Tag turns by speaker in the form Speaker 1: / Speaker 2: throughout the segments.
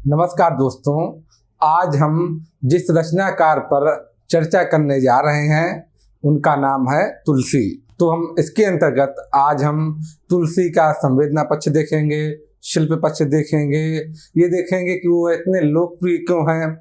Speaker 1: नमस्कार दोस्तों, आज हम जिस रचनाकार पर चर्चा करने जा रहे हैं उनका नाम है तुलसी। तो हम इसके अंतर्गत आज हम तुलसी का संवेदना पक्ष देखेंगे, शिल्प पक्ष देखेंगे, ये देखेंगे कि वो इतने लोकप्रिय क्यों हैं,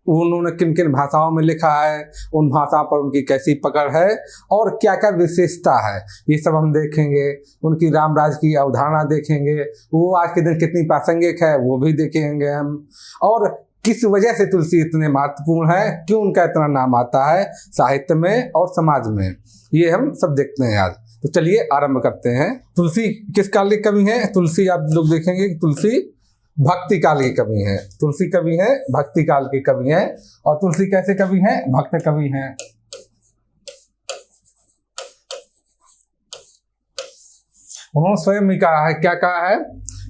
Speaker 1: उन्होंने किन किन भाषाओं में लिखा है, उन भाषा पर उनकी कैसी पकड़ है और क्या क्या विशेषता है, ये सब हम देखेंगे। उनकी रामराज की अवधारणा देखेंगे, वो आज के दिन कितनी प्रासंगिक है वो भी देखेंगे हम, और किस वजह से तुलसी इतने महत्वपूर्ण है, क्यों उनका इतना नाम आता है साहित्य में और समाज में, ये हम सब देखते हैं आज। तो चलिए आरंभ करते हैं। तुलसी किस काल की कवि है? तुलसी आप लोग देखेंगे कि तुलसी भक्ति काल की कवि है। तुलसी कवि है, भक्ति काल की कवि है। और तुलसी कैसे कवि है? भक्त कवि है। उन्होंने स्वयं ही कहा है, क्या कहा है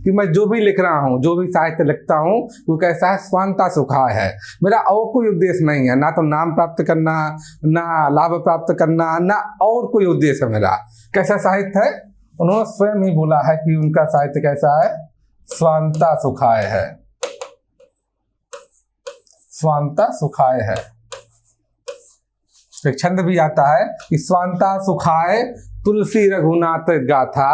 Speaker 1: कि मैं जो भी लिख रहा हूँ, जो भी साहित्य लिखता हूँ, वो कैसा है? स्वांता सुखाय है। मेरा और कोई उद्देश्य नहीं है, ना तो नाम प्राप्त करना, ना लाभ प्राप्त करना, ना और कोई उद्देश्य है मेरा। कैसा साहित्य है? उन्होंने स्वयं ही बोला है कि उनका साहित्य कैसा है? स्वांता सुखाय है। स्वांता सुखाय है। एक छंद भी आता है कि स्वांता सुखाय तुलसी रघुनाथ गाथा,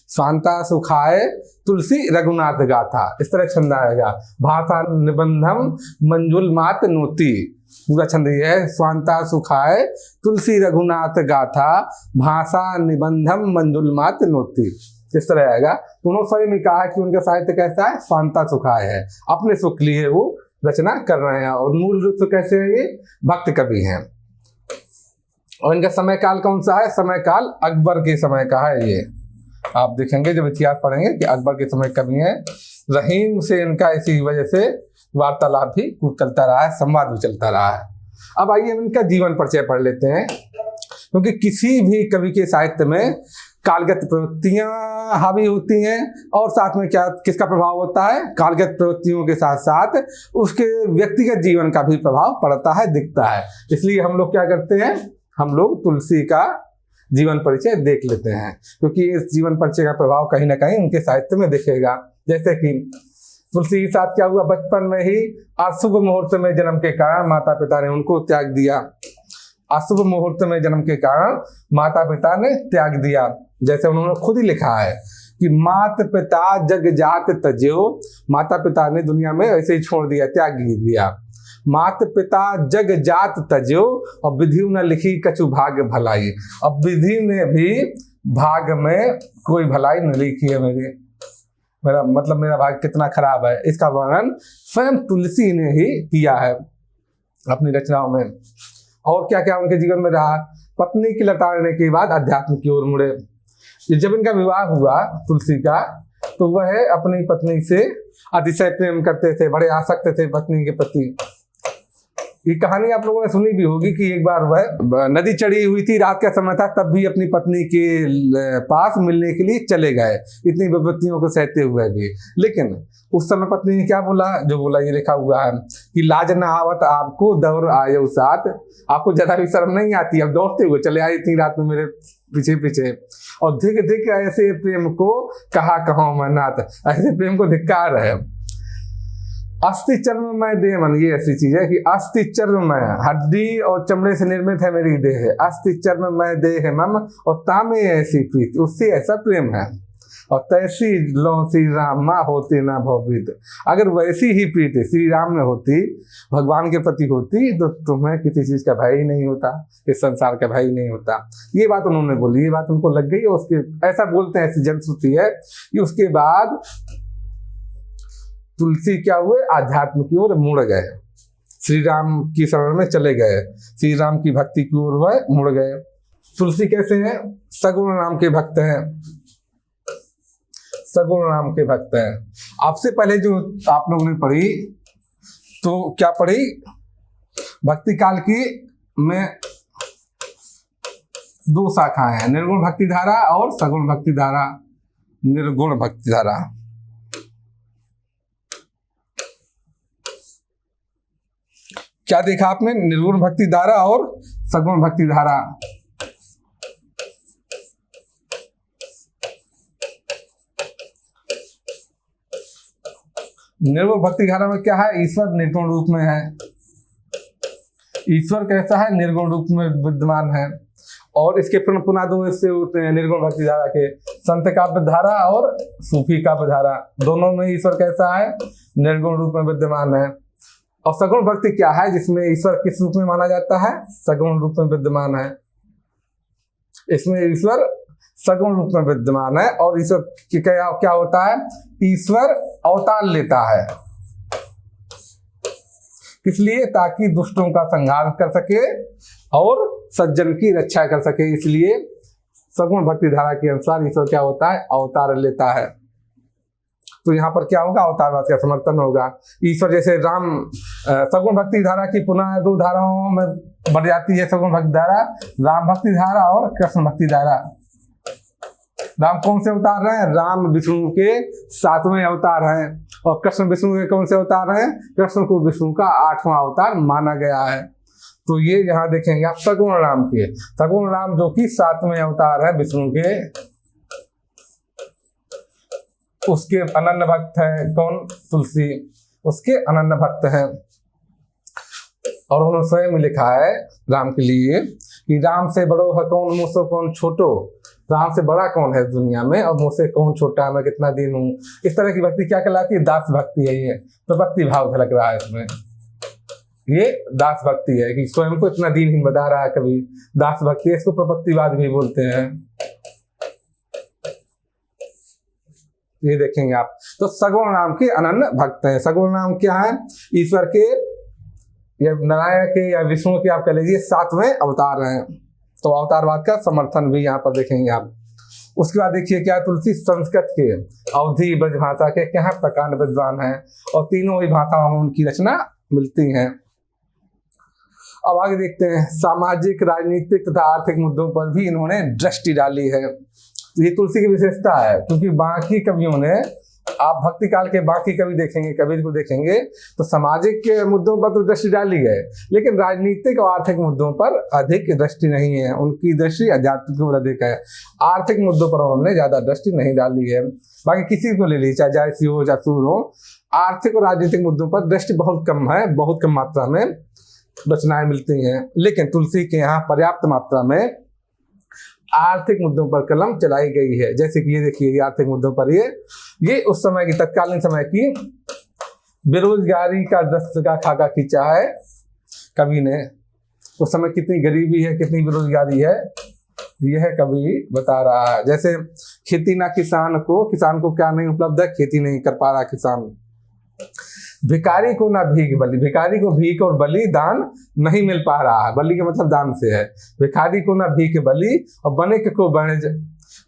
Speaker 1: स्वांता सुखाय तुलसी रघुनाथ गाथा, इस तरह छंद आएगा। भाषा निबंधम मंजुल मात नोती, पूरा छंद ये है, स्वांता सुखाय तुलसी रघुनाथ गाथा, भाषा निबंधम मंजुल मात नोती, इस तरह आएगा। तो उन्होंने स्वयं में कहा कि उनका साहित्य कैसा है? स्वांता सुखाय है। अपने सुख लिए वो रचना कर रहे हैं और मूल रूप से कैसे है? ये भक्त कवि हैं। और इनका समय काल कौन सा है? समय काल अकबर के समय का है। ये आप देखेंगे जब इतिहास पढ़ेंगे कि अकबर के समय कवि हैं। रहीम से इनका इसी वजह से वार्तालाप भी चलता रहा है, संवाद भी चलता रहा है। अब आइए हम इनका जीवन परिचय पढ़ लेते हैं, क्योंकि किसी भी कवि के साहित्य में कालगत प्रवृत्तियां हावी होती हैं और साथ में क्या किसका प्रभाव होता है? कालगत प्रवृत्तियों के साथ साथ उसके व्यक्तिगत जीवन का भी प्रभाव पड़ता है, दिखता है। इसलिए हम लोग क्या करते हैं? हम लोग तुलसी का जीवन परिचय देख लेते हैं, क्योंकि इस जीवन परिचय का प्रभाव कहीं ना कहीं उनके साहित्य में दिखेगा। जैसे कि तुलसी के साथ क्या हुआ? बचपन में ही अशुभ मुहूर्त में जन्म के कारण माता पिता ने उनको त्याग दिया। अशुभ मुहूर्त में जन्म के कारण माता पिता ने त्याग दिया। जैसे उन्होंने खुद ही लिखा है कि मात पिता जग जात तज्यो, माता पिता ने दुनिया में ऐसे ही छोड़ दिया, त्याग दिया। मात पिता जग जात तज्यो और विधि न लिखी कछु भाग्य भलाई, अब विधि ने भी भाग में कोई भलाई नहीं लिखी है मेरा भाग्य कितना खराब है, इसका वर्णन स्वयं तुलसी ने ही किया है अपनी रचनाओं में। और क्या क्या उनके जीवन में रहा? पत्नी की लताड़ने के बाद अध्यात्म की ओर मुड़े। जब इनका विवाह हुआ तुलसी का, तो वह अपनी पत्नी से अतिशय प्रेम करते थे, बड़े आसक्त थे पत्नी के प्रति। ये कहानी आप लोगों ने सुनी भी होगी कि एक बार वह नदी चढ़ी हुई थी, रात का समय था, तब भी अपनी पत्नी के पास मिलने के लिए चले गए, इतनी विपत्तियों को सहते हुए भी। लेकिन उस समय पत्नी ने क्या बोला? जो बोला ये लिखा हुआ है कि लाज न आवत आपको दौड़ आयो साथ, आपको जरा भी शर्म नहीं आती, अब दौड़ते हुए चले आई इतनी रात में मेरे पीछे पीछे। और धिक धिक ऐसे प्रेम को कहा कहो मैं नाथ, ऐसे प्रेम को धिक्कार है। अस्थि चर्ममय देह, मन ये ऐसी चीज है कि अस्थि चर्ममय, हड्डी और चमड़े से निर्मित है मेरी देह, अस्थि चर्ममय देह मम और तामे ऐसी प्रीति, उससे ऐसा प्रेम है। और तैसी लो श्री राम माँ होती ना भवभीत, अगर वैसी ही प्रीति श्री राम में होती, भगवान के प्रति होती, तो तुम्हें किसी चीज का भय ही नहीं होता, इस संसार का भय ही नहीं होता। ये बात उन्होंने बोली, ये बात उनको लग गई। और उसके ऐसा बोलते हैं, ऐसी जनश्रुति है कि उसके बाद तुलसी क्या हुए? आध्यात्म की ओर मुड़ गए, श्री राम की शरण में चले गए, श्री राम की भक्ति की ओर वह मुड़ गए। तुलसी कैसे हैं? सगुण नाम के भक्त हैं, सगुण नाम के भक्त हैं। आपसे पहले जो आप लोगों ने पढ़ी, तो क्या पढ़ी? भक्ति काल की में दो शाखाएं हैं, निर्गुण भक्ति धारा और सगुण भक्ति धारा। निर्गुण भक्ति धारा, क्या देखा आपने? निर्गुण भक्ति धारा और सगुण भक्ति धारा। निर्गुण भक्ति धारा में क्या है, ईश्वर निर्गुण रूप में है। ईश्वर कैसा है, निर्गुण रूप में विद्यमान है। और इसके पुनः दो हिस्से होते हैं निर्गुण भक्ति धारा के, संत काव्य धारा और सूफी काव्य धारा। दोनों में ईश्वर कैसा है, निर्गुण रूप में विद्यमान है। और सगुण भक्ति क्या है, जिसमें ईश्वर किस रूप में माना जाता है, सगुण रूप में विद्यमान है। इसमें ईश्वर सगुण रूप में विद्यमान है। और ईश्वर क्या होता है, ईश्वर अवतार लेता है, इसलिए ताकि दुष्टों का संहार कर सके और सज्जन की रक्षा कर सके। इसलिए सगुण भक्ति धारा के अनुसार ईश्वर क्या होता है, अवतार लेता है। तो यहाँ पर क्या होगा, अवतारवाद का समर्थन होगा। ईश्वर जैसे राम, सगुण भक्ति धारा की पुनः दो धाराओं में बढ़ जाती है सगुण भक्ति धारा, राम भक्ति धारा और कृष्ण भक्ति धारा। राम कौन से अवतार हैं, राम विष्णु के 7वें अवतार हैं। और कृष्ण विष्णु के कौन से अवतार हैं, कृष्ण को विष्णु का 8वां अवतार माना गया है। तो ये यहाँ देखेंगे आप सगुण राम के, सगुण राम जो कि 7वें अवतार है विष्णु के, उसके अनन्य भक्त है कौन, तुलसी, उसके अनन्य भक्त हैं। और उन्होंने स्वयं लिखा है राम के लिए कि राम से बड़ो है कौन, मुझसे कौन छोटो, राम से बड़ा कौन है दुनिया में और मुझसे कौन छोटा, मैं कितना दिन हूँ। इस तरह की भक्ति क्या कहलाती है, दास भक्ति है। ये प्रपत्ति भाव झलक रहा है इसमें, ये दास भक्ति है कि स्वयं को इतना दीनहीन बता रहा है, कभी दास भक्ति है। इसको प्रपत्तिवाद भी बोलते हैं। ये देखेंगे आप। तो सगुण नाम के अनन्य भक्त हैं। सगुण नाम क्या है, ईश्वर के या नारायण के या विष्णु के आप कह लीजिए 7वें अवतार हैं। तो अवतारवाद का समर्थन भी यहाँ पर देखेंगे आप। उसके बाद देखिए क्या, तुलसी संस्कृत के, अवधी, ब्रज भाषा के क्या प्रकांड विद्वान हैं और तीनों ही भाषाओं में उनकी रचना मिलती हैं। अब आगे देखते हैं, सामाजिक, राजनीतिक तथा आर्थिक मुद्दों पर भी इन्होंने दृष्टि डाली है। ये तुलसी की विशेषता है, क्योंकि बाकी कवियों ने, आप भक्ति काल के बाकी कवि देखेंगे, कबीर को देखेंगे तो सामाजिक के मुद्दों पर तो दृष्टि डाली है, लेकिन राजनीतिक और आर्थिक मुद्दों पर अधिक दृष्टि नहीं है। उनकी दृष्टि अध्यात्म के ऊपर अधिक है, आर्थिक मुद्दों पर उन्होंने ज्यादा दृष्टि नहीं डाली है। बाकी किसी को ले लीजिए, चाहे जायसी हो चाहे सूर हो, आर्थिक और राजनीतिक मुद्दों पर दृष्टि बहुत कम है, बहुत कम मात्रा में रचनाएं मिलती हैं। लेकिन तुलसी के यहाँ पर्याप्त मात्रा में आर्थिक मुद्दों पर कलम चलाई गई है। जैसे कि ये देखिए, ये आर्थिक मुद्दों पर ये उस समय की, तत्कालीन समय की बेरोजगारी का दस्त का खाका खींचा है कवि ने। उस समय कितनी गरीबी है, कितनी बेरोजगारी है, यह कवि बता रहा है। जैसे खेती ना किसान को क्या नहीं उपलब्ध है, खेती नहीं कर पा रहा किसान। भिखारी को ना भीख बलि, भिखारी को भीख और बलि दान नहीं मिल पा रहा है। बलि का मतलब दान से है। भिखारी को ना भीख बलि और बनिक को वाणिज्य,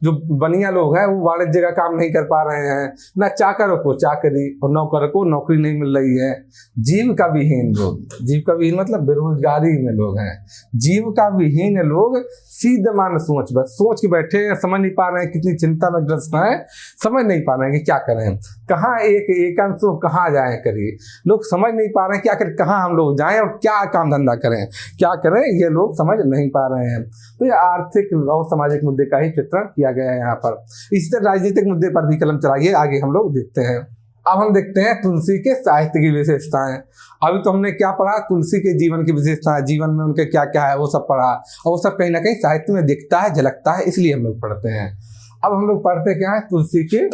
Speaker 1: जो बनिया लोग हैं वो वाणिज्य का काम नहीं कर पा रहे हैं। ना चाकर को चाकरी और नौकर को नौकरी नहीं मिल रही है। जीविका विहीन लोग, जीविका विहीन मतलब बेरोजगारी में लोग हैं। जीविका विहीन लोग सीधे मान सोच, बस सोच के बैठे हैं, समझ नहीं पा रहे हैं, कितनी चिंता में ग्रस्त हैं, समझ नहीं पा रहे हैं कि क्या करें, कहाँ एक अंश कहाँ जाए करिए। लोग समझ नहीं पा रहे हैं कि आखिर कहाँ हम लोग जाएं और क्या काम धंधा करें, क्या करें, ये लोग समझ नहीं पा रहे हैं। तो ये आर्थिक और सामाजिक मुद्दे का ही चित्रण किया गया है यहाँ पर। इसी तरह राजनीतिक मुद्दे पर भी कलम चलाइए, आगे हम लोग देखते हैं। अब हम देखते हैं तुलसी के साहित्य की विशेषताएं। अभी तो हमने क्या पढ़ा, तुलसी के जीवन की विशेषताएं, जीवन में उनके क्या क्या है वो सब पढ़ा, और वो सब कहीं ना कहीं साहित्य में दिखता है, झलकता है, इसलिए हम लोग पढ़ते हैं। अब हम लोग पढ़ते क्या है, तुलसी के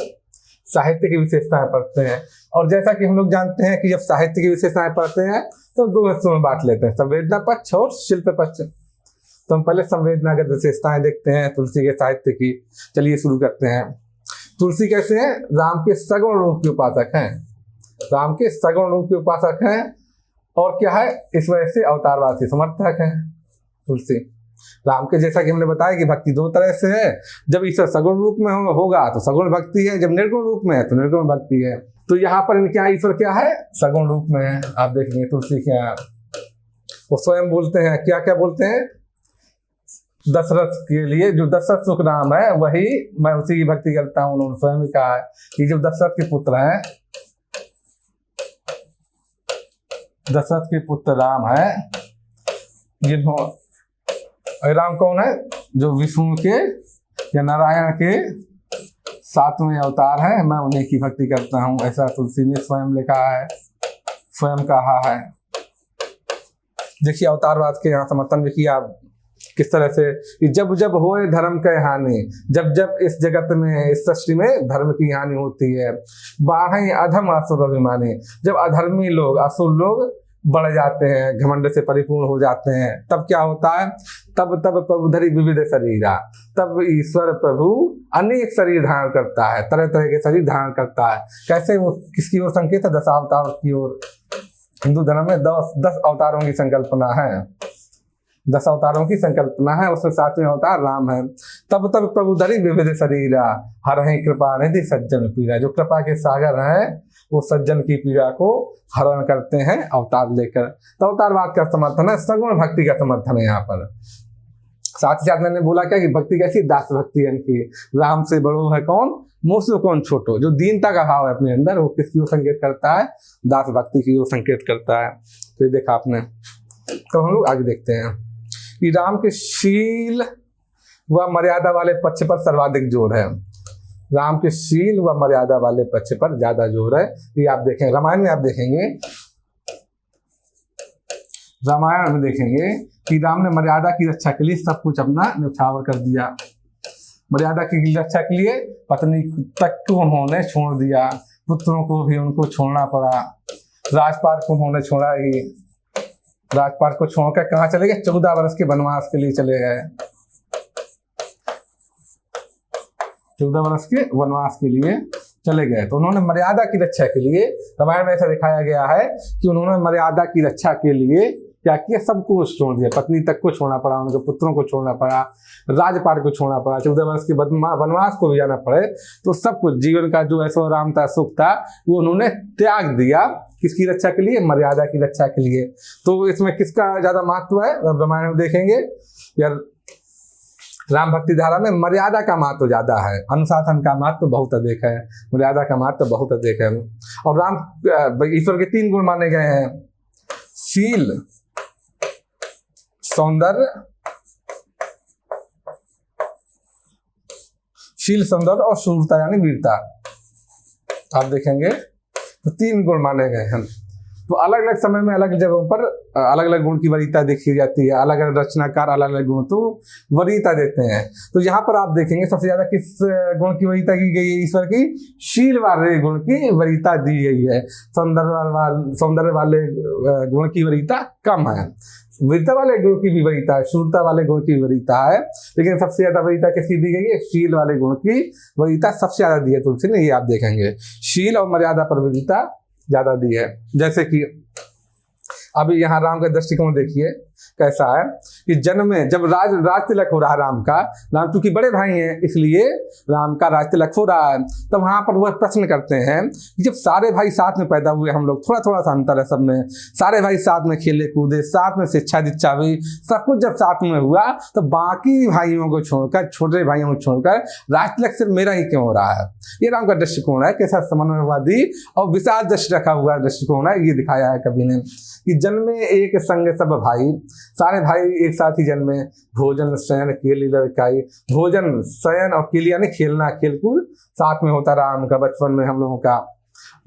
Speaker 1: साहित्य की विशेषताएं पढ़ते हैं। और जैसा कि हम लोग जानते हैं कि जब साहित्य की विशेषताएं पढ़ते हैं तो दो हिस्सों में बांट लेते हैं, संवेदना पक्ष और शिल्प पक्ष। तो हम पहले संवेदनागत विशेषताएं देखते हैं तुलसी के साहित्य की। चलिए शुरू करते हैं। तुलसी कैसे हैं, राम के सगुण रूप के उपासक हैं, राम के सगुण रूप के उपासक हैं। और क्या है, इस वजह से अवतारवासी समर्थक हैं तुलसी राम के। जैसा कि हमने बताया कि भक्ति दो तरह से है, जब ईश्वर सगुण रूप में होगा तो सगुण भक्ति है, जब निर्गुण रूप में है तो निर्गुण भक्ति है। तो यहाँ पर इनके यहाँ ईश्वर क्या है, सगुण रूप में है। आप देखेंगे तुलसी के यहाँ वो स्वयं बोलते हैं, क्या क्या बोलते हैं, दशरथ के लिए जो दशरथ सुख नाम है वही मैं उसी की भक्ति करता हूँ। उन्होंने स्वयं कहा है कि जो दशरथ के पुत्र हैं, दशरथ के पुत्र राम है, जिन्होंने, राम कौन है, जो विष्णु के या नारायण के सातवें अवतार है, मैं उन्हीं की भक्ति करता हूँ, ऐसा तुलसी ने स्वयं लिखा है, स्वयं कहा है। देखिए अवतारवाद के यहाँ समर्थन भी किया किस तरह से कि जब जब होए धर्म के हानि, जब जब इस जगत में, इस सृष्टि में धर्म की हानि होती है, बाढ़ अधम असुर अभिमानी, जब अधर्मी लोग, असुर लोग बढ़ जाते हैं, घमंड से परिपूर्ण हो जाते हैं, तब क्या होता है, तब तब प्रभु धरि विविध शरीरा, तब ईश्वर प्रभु अनेक शरीर धारण करता है, तरह तरह के शरीर धारण करता है। कैसे, वो किसकी ओर संकेत है, दशावतार की ओर। हिंदू धर्म में 10 अवतारों की संकल्पना है, 10 अवतारों की संकल्पना है, उसमें 7वें अवतार राम है। तब तब प्रभु धरि विविध शरीरा, हरहि कृपा निधि सज्जन पीड़ा, जो कृपा के सागर हैं वो सज्जन की पीड़ा को हरण करते हैं अवतार लेकर। तो अवतारवाद का समर्थन है, सगुण भक्ति का समर्थन है यहाँ पर। साथ ही साथ मैंने बोला क्या कि भक्ति कैसी, दास भक्ति है कि राम से बड़ो है कौन, मुझ से कौन छोटो, जो दीनता का भाव है अपने अंदर, वो किसकी ओर संकेत करता है, दास भक्ति की ओर संकेत करता है। तो ये देखा आपने। तो हम लोग आगे देखते हैं कि राम के शील व मर्यादा वाले पक्ष पर सर्वाधिक जोर है। राम के शील व मर्यादा वाले पक्ष पर ज्यादा जोर है। ये आप देखें, रामायण में आप देखेंगे, रामायण में देखेंगे कि राम ने मर्यादा की रक्षा के लिए सब कुछ अपना न्यौछावर कर दिया। मर्यादा की रक्षा के लिए पत्नी तक को उन्होंने छोड़ दिया, पुत्रों को भी उनको छोड़ना पड़ा, राजपाट को उन्होंने छोड़ा ही, राजपाट को छोड़कर कहाँ चले गए, 14 वर्ष के वनवास के लिए चले गए, 14 वर्ष के वनवास के लिए चले गए। तो उन्होंने मर्यादा की रक्षा के लिए, रामायण में ऐसा दिखाया गया है कि उन्होंने मर्यादा की रक्षा के लिए क्या किया, सबको छोड़ दिया, पत्नी तक को छोड़ना पड़ा, उनके पुत्रों को छोड़ना पड़ा, राजपाट को छोड़ना पड़ा, 14 वर्ष के वनवास को भी जाना पड़े, तो सब कुछ जीवन का जो ऐशो आराम था, सुख था, वो उन्होंने त्याग दिया। किसकी रक्षा के लिए, मर्यादा की रक्षा के लिए। तो इसमें किसका ज्यादा महत्व है, रामायण में देखेंगे यार, राम भक्ति धारा में मर्यादा का महत्व ज्यादा है, अनुशासन का महत्व बहुत अधिक है, मर्यादा का महत्व बहुत अधिक है। और राम ईश्वर के 3 गुण माने गए हैं, शील, सौंदर्य, शील, सौंदर्य और शूरता यानी वीरता। आप देखेंगे तो 3 गुण माने गए हैं। तो अलग अलग समय में अलग जगहों पर अलग अलग गुण की वरीयता देखी जाती है, अलग अलग रचनाकार अलग अलग गुण तो वरीयता देते हैं। तो यहाँ पर आप देखेंगे सबसे ज्यादा किस गुण की वरीयता की गई है, ईश्वर की शील वाले गुण की वरीयता दी गई है, सौंदर्य वाले गुण की वरीयता कम है, वीरता वाले गुण की भी वरीयता है, शूरता वाले गुण की वरीयता है, लेकिन सबसे ज्यादा वरीयता किसकी दी गई है, शील वाले गुण की वरीयता सबसे ज्यादा दी है तुलसी ने। ये आप देखेंगे शील और मर्यादा पर वरीयता ज्यादा दी है। जैसे कि अभी यहाँ राम का दृष्टिकोण देखिए कैसा है कि जन्म में जब राज तिलक हो रहा है राम का, राम चूंकि बड़े भाई हैं इसलिए राम का राज तिलक हो रहा है, तब वहां पर वह प्रश्न करते हैं कि जब सारे भाई साथ में पैदा हुए, हम लोग थोड़ा थोड़ा सा अंतर है सब में, सारे भाई साथ में खेले कूदे, साथ में शिक्षा दीक्षा हुई, सब कुछ जब साथ में हुआ, तो बाकी भाइयों को छोड़कर, छोटे भाइयों को छोड़कर राज तिलक सिर्फ मेरा ही क्यों हो रहा है। ये राम का दृष्टिकोण है, कैसा समन्वयवादी और विशाल दृष्टि रखा हुआ दृष्टिकोण है। ये दिखाया है कवि ने कि जन्मे एक संग सब भाई, सारे भाई एक साथ ही जन्मे, भोजन शयन केली लड़काई, भोजन शयन और केली यानी खेलना खेलकूद साथ में होता राम का बचपन में हम लोगों का।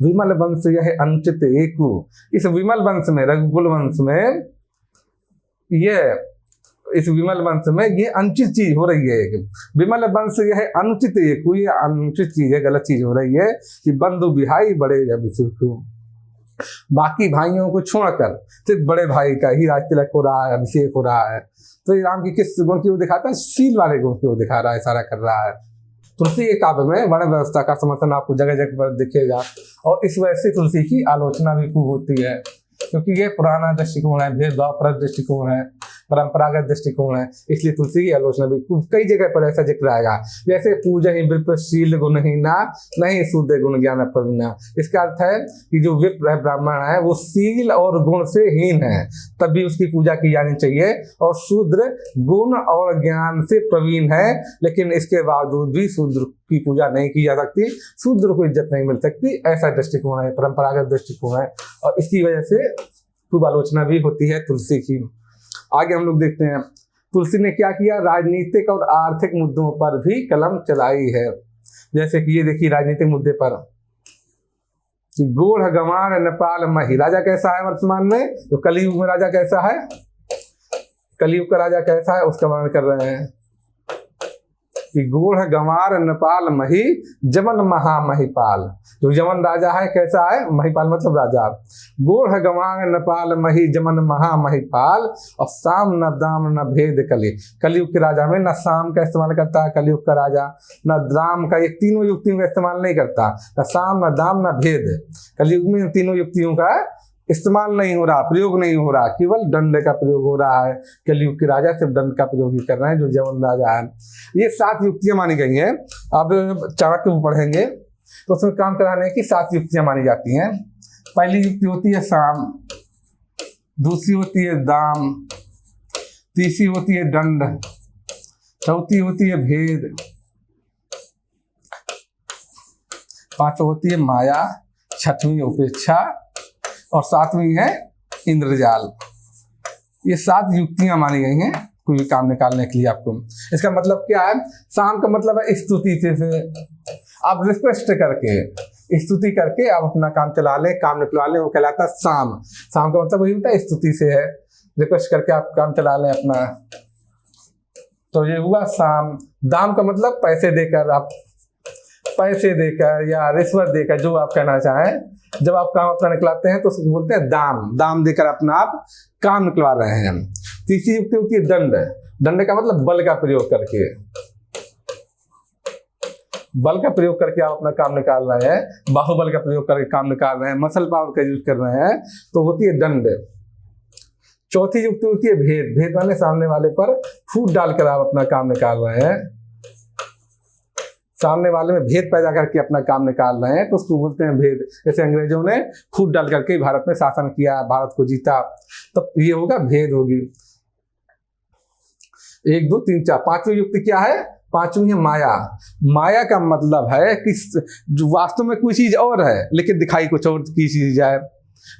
Speaker 1: विमल वंश यह अनुचित एकु, इस विमल वंश में, रघुकुल वंश में, इस विमल वंश में ये अनुचित चीज हो रही है। विमल वंश यह अनुचित एकु, ये अनुचित चीज है, गलत चीज हो रही है कि बंधु बिहाई बड़े अभिषेक, बाकी भाइयों को छोड़कर सिर्फ बड़े भाई का ही राज तिलक हो रहा है, अभिषेक हो रहा है। तो ये राम की किस गुण की वो दिखाता है, शील वाले गुण की वो दिखा रहा है, इशारा कर रहा है। तुलसी के काव्य में वर्ण व्यवस्था का समर्थन आपको जगह जगह पर दिखेगा, और इस वजह से तुलसी की आलोचना भी खूब होती है, क्योंकि ये पुराना दृष्टिकोण है, भेदभाव परक दृष्टिकोण है, परंपरागत दृष्टिकोण है, इसलिए तुलसी की आलोचना भी कई जगह पर ऐसा जिक्र आएगा। जैसे पूजा ही विप्र शील गुणहीना, नहीं सूदे गुण ज्ञान प्रवीणा। इसका अर्थ है कि जो विप्र है, ब्राह्मण है, वो शील और गुण से हीन है, तब भी उसकी पूजा की जानी चाहिए, और शूद्र गुण और ज्ञान से प्रवीण है, लेकिन इसके बावजूद भी शूद्र की पूजा नहीं की जा सकती, शूद्र को इज्जत नहीं मिल सकती। ऐसा दृष्टिकोण है, परंपरागत दृष्टिकोण है, और इसकी वजह से खूब आलोचना भी होती है तुलसी की। आगे हम लोग देखते हैं तुलसी ने क्या किया, राजनीतिक और आर्थिक मुद्दों पर भी कलम चलाई है। जैसे कि ये देखिए राजनीतिक मुद्दे पर, गोढ़ गंवार नेपाल मही, राजा कैसा है वर्तमान में, तो कलयुग में राजा कैसा है, कलयुग का राजा कैसा है उसका वर्णन कर रहे हैं कि गोढ़ गंवार नेपाल मही जमन महामहिपाल। जो जमन राजा है कैसा है, महिपाल मतलब राजा। गोढ़ गंवार नेपाल मही जमन महामहिपाल, और साम न दाम न भेद कली। कलयुग के राजा में न साम का इस्तेमाल करता है कलयुग का राजा, न दाम का, ये तीनों युक्तियों का इस्तेमाल नहीं करता, न साम न दाम न भेद। कलयुग में इन तीनों युक्तियों का इस्तेमाल नहीं हो रहा, प्रयोग नहीं हो रहा, केवल दंड का प्रयोग हो रहा है। कलयुग के राजा सिर्फ दंड का प्रयोग ही कर रहे हैं, जो जमन राजा है। ये 7 युक्तियां मानी गई हैं। अब चाणक्य को पढ़ेंगे तो उसमें काम कराने की 7 युक्तियां मानी जाती हैं। पहली युक्ति होती है साम, दूसरी होती है दाम, तीसरी होती है दंड, चौथी होती है भेद, पांचवी होती है माया, छठवीं उपेक्षा, और 7वीं है इंद्रजाल। ये 7 युक्तियां मानी गई हैं कोई भी काम निकालने के लिए आपको। इसका मतलब क्या है, साम का मतलब है स्तुति से आप रिक्वेस्ट करके, स्तुति करके आप अपना काम चला लें, काम निकलवा लें, वो कहलाता है साम। साम का मतलब वही होता है स्तुति से है, रिक्वेस्ट करके आप काम चला लें अपना, तो ये हुआ साम। दाम का मतलब पैसे देकर, आप पैसे देकर या रिश्वत देकर, जो आप कहना चाहें, जब आप काम अपना निकलाते हैं तो उसको बोलते हैं दाम। दाम देकर अपना आप काम निकलवा रहे हैं। तीसरी युक्ति होती है दंड। दंड का मतलब बल का प्रयोग करके, बल का प्रयोग करके आप अपना काम निकाल रहे हैं, बाहुबल का प्रयोग करके काम निकाल रहे हैं, मसल पावर का यूज कर रहे हैं, तो होती है दंड। चौथी युक्ति होती है भेद। भेद माने सामने वाले पर फूट डालकर आप अपना काम निकाल रहे हैं, सामने वाले में भेद पैदा करके अपना काम निकाल रहे हैं, तो उसको बोलते हैं भेद। जैसे अंग्रेजों ने फूट डाल करके भारत में शासन किया, भारत को जीता, तो ये होगा भेद होगी। 1 2 3 4, 5वीं युक्ति क्या है, 5वीं है माया। माया का मतलब है कि जो वास्तव में कोई चीज और है लेकिन दिखाई कुछ और की चीज है।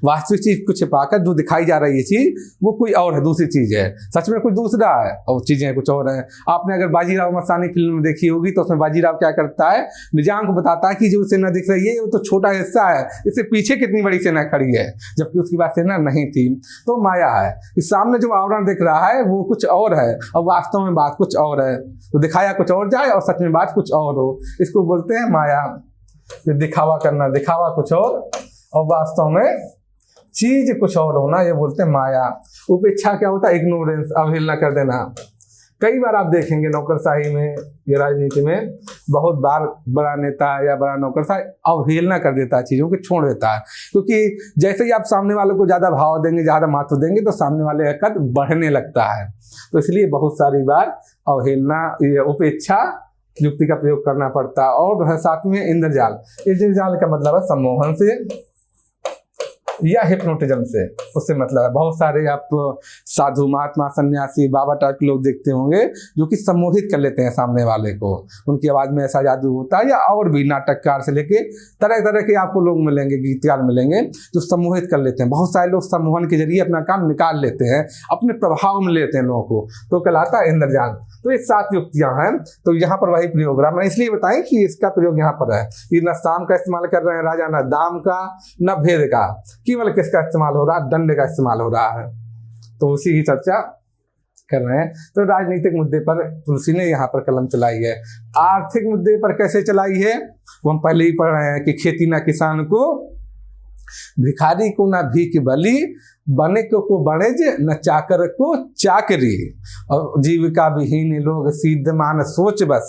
Speaker 1: वास्तविक चीज को छिपाकर जो दिखाई जा रही है चीज, वो कोई और है, दूसरी चीज है। सच में कुछ दूसरा है और चीजें कुछ और हैं। आपने अगर बाजीराव मस्तानी फिल्म देखी होगी तो उसमें बाजीराव क्या करता है, निजाम को बताता है कि जो सेना दिख रही है वो तो छोटा हिस्सा है, इससे पीछे कितनी बड़ी सेना खड़ी है, जबकि उसके पास सेना नहीं थी। तो माया है कि सामने जो आवरण दिख रहा है वो कुछ और है और वास्तव में बात कुछ और है, तो दिखाया कुछ और जाए और सच में बात कुछ और हो, इसको बोलते हैं माया। दिखावा करना, दिखावा कुछ और वास्तव में चीज कुछ और होना, ये बोलते हैं माया। उपेक्षा क्या होता है, इग्नोरेंस, अवहेलना कर देना। कई बार आप देखेंगे नौकरशाही में या राजनीति में, बहुत बार बड़ा नेता या बड़ा नौकरशाही अवहेलना कर देता है, चीजों को छोड़ देता है, क्योंकि जैसे ही आप सामने वालों को ज्यादा भाव देंगे, ज्यादा महत्व देंगे, तो सामने वाले का कद बढ़ने लगता है। तो इसलिए बहुत सारी बार अवहेलना, उपेक्षा युक्ति का प्रयोग करना पड़ता है। और 7वीं इंद्रजाल। इंद्रजाल का मतलब है सम्मोहन से या हिप्नोटिज्म से, उससे मतलब है बहुत सारे आप साधु, महात्मा, सन्यासी, बाबा टाइप के लोग देखते होंगे जो कि सम्मोहित कर लेते हैं सामने वाले को, उनकी आवाज में ऐसा जादू होता है। या और भी नाटककार से लेके तरह तरह के आपको लोग मिलेंगे, गीतकार मिलेंगे जो सम्मोहित कर लेते हैं। बहुत सारे लोग सम्मोहन के जरिए अपना काम निकाल लेते हैं, अपने प्रभाव में लेते हैं लोगों को, तो कहलाता है इंद्रजाल। तो ये 7 युक्तियां हैं, तो यहाँ पर वही प्रयोग रहा। मैंने इसलिए बताएं कि इसका प्रयोग यहाँ पर है कि न साम का इस्तेमाल कर रहे हैं राजा, न दाम का, न भेद का, केवल किसका इस्तेमाल हो रहा है, दंड का इस्तेमाल हो रहा है। तो उसी की चर्चा कर रहे हैं। तो राजनीतिक मुद्दे पर तुलसी ने यहाँ पर कलम चलाई है। आर्थिक मुद्दे पर कैसे चलाई है वो हम पहले ही पढ़ रहे हैं कि खेती ना किसान को, भिखारी को ना भीख बली, बने को बणिज न चाकर को चाकरी, और जीविका विहीन लोग सिद्ध मान सोच बस,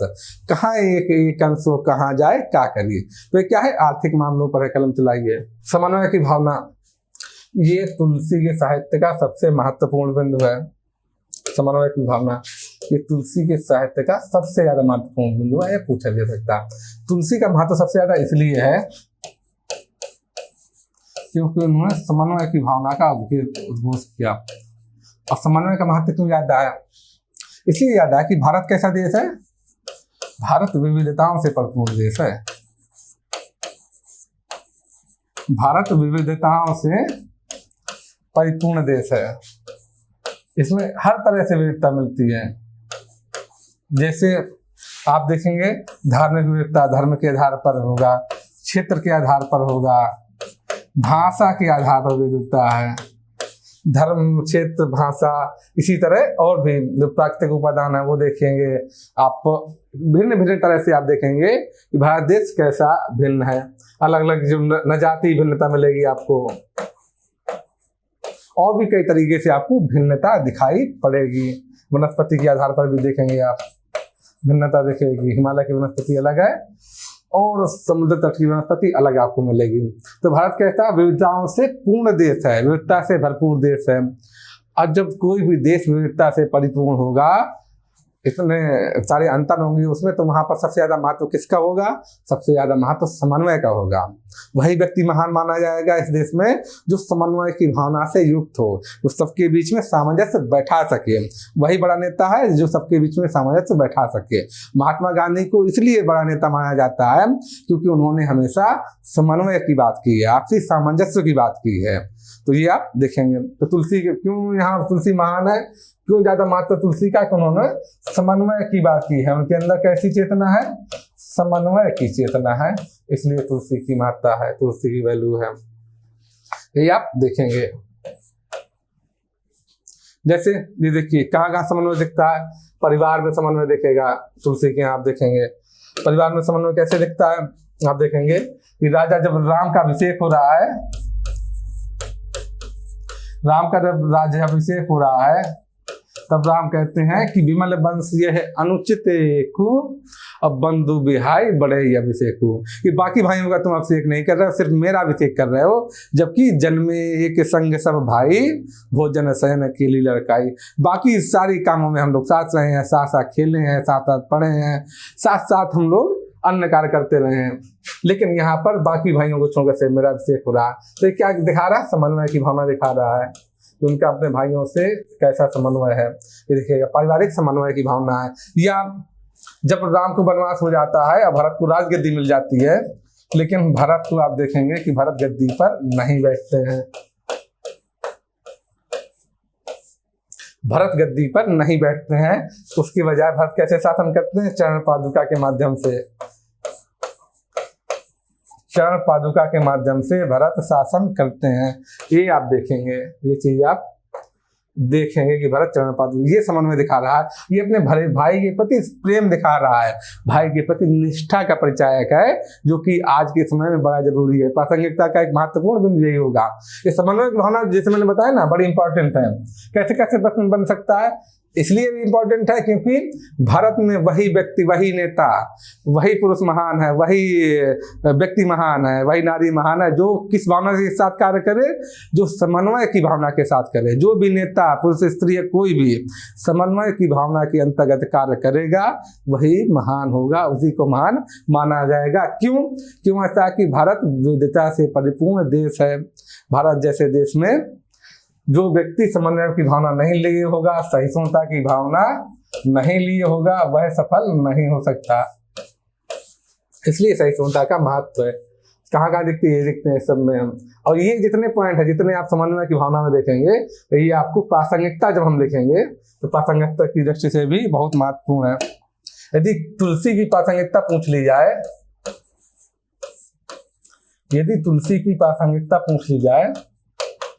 Speaker 1: कहाँ एक अंशो कहाँ जाए का करिए। तो ये क्या है, आर्थिक मामलों पर कलम चलाई है। समन्वय की भावना, ये तुलसी के साहित्य का सबसे महत्वपूर्ण बिंदु है। समन्वय की भावना ये तुलसी के साहित्य का सबसे ज्यादा महत्वपूर्ण बिंदु है, ये पूछा जा सकता। तुलसी का महत्व सबसे ज्यादा इसलिए है क्योंकि उन्होंने समन्वय की भावना का उद्घोष किया। और समन्वय का महत्व क्यों याद आया, इसलिए याद आया कि भारत कैसा देश है, भारत विविधताओं से परिपूर्ण देश है। भारत विविधताओं से परिपूर्ण देश है, इसमें हर तरह से विविधता मिलती है। जैसे आप देखेंगे धार्मिक विविधता धर्म के आधार पर होगा, क्षेत्र के आधार पर होगा, भाषा के आधार पर विविधता है, धर्म क्षेत्र भाषा, इसी तरह और भी जो प्राकृतिक उपादान है वो देखेंगे आप। भिन्न भिन्न तरह से आप देखेंगे कि भारत देश कैसा भिन्न है, अलग अलग जो नजाति भिन्नता मिलेगी आपको, और भी कई तरीके से आपको भिन्नता दिखाई पड़ेगी। वनस्पति के आधार पर भी देखेंगे आप भिन्नता दिखेगी, हिमालय की वनस्पति अलग है और समुद्र तट की वनस्पति अलग आपको मिलेगी। तो भारत कैसा विविधताओं से पूर्ण देश है, विविधता से भरपूर देश है। और जब कोई भी देश विविधता से परिपूर्ण होगा, इतने सारे अंतर होंगे उसमें, तो वहां पर सबसे ज्यादा महत्व किसका होगा? सबसे ज्यादा महत्व समन्वय का होगा। वही व्यक्ति महान माना जाएगा इस देश में जो समन्वय की भावना से युक्त हो, जो सबके बीच में सामंजस्य बैठा सके। वही बड़ा नेता है जो सबके बीच में सामंजस्य बैठा सके। महात्मा गांधी को इसलिए बड़ा नेता माना जाता है क्योंकि उन्होंने हमेशा समन्वय की बात की है, आपसी सामंजस्य की बात की है। तो ये आप देखेंगे। तो तुलसी क्यों यहाँ तुलसी महान है, क्यों ज्यादा महत्व तुलसी का? उन्होंने समन्वय की बात की है, उनके अंदर कैसी चेतना है? समन्वय की चेतना है, इसलिए तुलसी की महत्ता है, तुलसी की वैल्यू है। ये आप देखेंगे। जैसे ये देखिए कहाँ कहाँ समन्वय दिखता है, परिवार में समन्वय दिखेगा तुलसी के, आप देखेंगे परिवार में समन्वय कैसे दिखता है। आप देखेंगे कि राजा जब राम का अभिषेक हो रहा है, राम का जब राज्याभिषेक हो रहा है, तब राम कहते हैं कि विमल वंश ये है अनुचित को, अब बंधु बिहाई बड़े ही अभिषेक हो, कि बाकी भाइयों का तुम अभिषेक नहीं कर रहे हो, सिर्फ मेरा अभिषेक कर रहे हो। जबकि जन्मे एक संग सब भाई, भोजन शयन अकेली लड़काई। बाकी सारी कामों में हम लोग साथ रहे हैं, साथ साथ खेले हैं, साथ साथ पढ़े हैं, साथ साथ हम लोग अन्य कार्य करते रहे हैं, लेकिन यहाँ पर बाकी भाइयों को छोड़कर से मेरा अभिषेक हो रहा है। तो क्या दिखा रहा है? समन्वय की भावना दिखा रहा है कि उनका अपने भाइयों से कैसा समन्वय है। ये देखिएगा पारिवारिक समन्वय की भावना है। या जब राम को वनवास हो जाता है और भरत को राजगद्दी मिल जाती है, लेकिन भरत को आप देखेंगे कि भरत गद्दी पर नहीं बैठते हैं, भरत गद्दी पर नहीं बैठते हैं। उसकी बजाय भरत कैसे शासन करते हैं? चरण पादुका के माध्यम से, चरण पादुका के माध्यम से भरत शासन करते हैं। ये आप देखेंगे, ये चीज आप देखेंगे कि भरत चरण पादुका, ये समन्वय दिखा रहा है। ये अपने भाई के प्रति प्रेम दिखा रहा है, भाई के प्रति निष्ठा का परिचायक है, जो कि आज के समय में बड़ा जरूरी है। प्रासंगिकता का एक महत्वपूर्ण बिंदु यही होगा। ये समन्वय की भावना जैसे मैंने बताया ना, बड़ी इंपॉर्टेंट है। कैसे कैसे प्रश्न बन सकता है, इसलिए भी इम्पोर्टेंट है क्योंकि भारत में वही व्यक्ति, वही नेता, वही पुरुष महान है, वही व्यक्ति महान है, वही नारी महान है जो किस भावना के साथ कार्य करे? जो समन्वय की भावना के साथ करे। जो भी नेता, पुरुष, स्त्री, कोई भी समन्वय की भावना के अंतर्गत कार्य करेगा वही महान होगा, उसी को महान माना जाएगा। क्यों ऐसा? कि भारत विविधता से परिपूर्ण देश है। भारत जैसे देश में जो व्यक्ति समन्वय की भावना नहीं लिए होगा, सहिष्णुता की भावना नहीं लिए होगा, वह सफल नहीं हो सकता। इसलिए सहिष्णुता का महत्व है। कहाँ कहाँ दिखती है? दिखते हैं सब में हम। और ये जितने पॉइंट है, जितने आप समन्वय की भावना में देखेंगे, तो ये आपको प्रासंगिकता जब हम लिखेंगे तो प्रासंगिकता की दृष्टि से भी बहुत महत्वपूर्ण है। यदि तुलसी की प्रासंगिकता पूछ ली जाए, यदि तुलसी की प्रासंगिकता पूछ ली जाए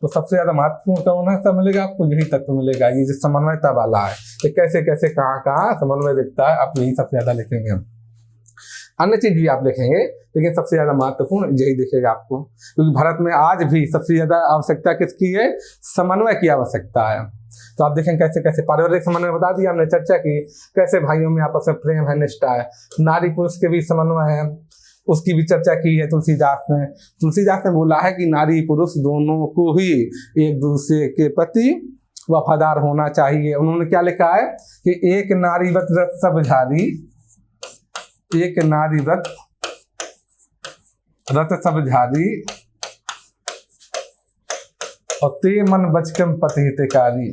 Speaker 1: तो सबसे ज्यादा महत्वपूर्ण कौन है? सब मिलेगा आपको, यही तत्व मिलेगा। ये जो समन्वयता वाला है, ये कैसे कैसे कहाँ कहाँ समन्वय दिखता है, आप यही सबसे ज्यादा लिखेंगे। अन्य चीज भी आप लिखेंगे, लेकिन सबसे ज्यादा महत्वपूर्ण यही दिखेगा आपको, क्योंकि भारत में आज भी सबसे ज्यादा आवश्यकता किसकी है? समन्वय की आवश्यकता है। तो आप देखें कैसे कैसे पारिवारिक समन्वय बता दिया हमने, चर्चा की कैसे भाइयों में आपस में प्रेम है, निष्ठा है। नारी पुरुष के भी समन्वय है, उसकी भी चर्चा की है तुलसीदास ने। तुलसीदास ने बोला है कि नारी पुरुष दोनों को ही एक दूसरे के प्रति वफादार होना चाहिए। उन्होंने क्या लिखा है कि एक नारी व्रत रत सब झारी, एक नारी व्रत रत सब झारी, और ते मन बचकम पति हितकारी।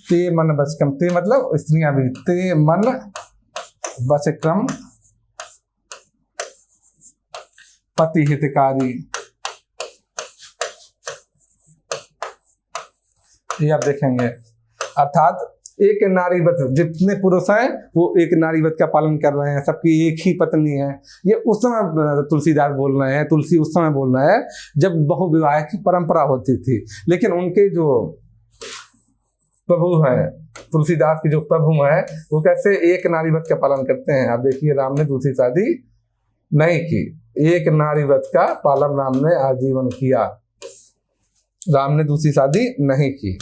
Speaker 1: ते मन बचकम, ते मतलब स्त्रियां भी, ते मन बचकम पति हितकारी। ये आप देखेंगे, अर्थात एक नारीवत, जितने पुरुष हैं वो एक नारीवत का पालन कर रहे हैं, सबकी एक ही पत्नी है। ये उस समय तुलसीदास बोल रहे हैं, तुलसी उस समय बोल रहे हैं जब बहुविवाह की परंपरा होती थी। लेकिन उनके जो प्रभु हैं, तुलसीदास के जो प्रभु हैं, वो कैसे एक नारीवत का पालन करते हैं। आप देखिए, राम ने दूसरी शादी नहीं की, एक नारीवत का पालन राम ने आजीवन किया। राम ने दूसरी शादी नहीं की,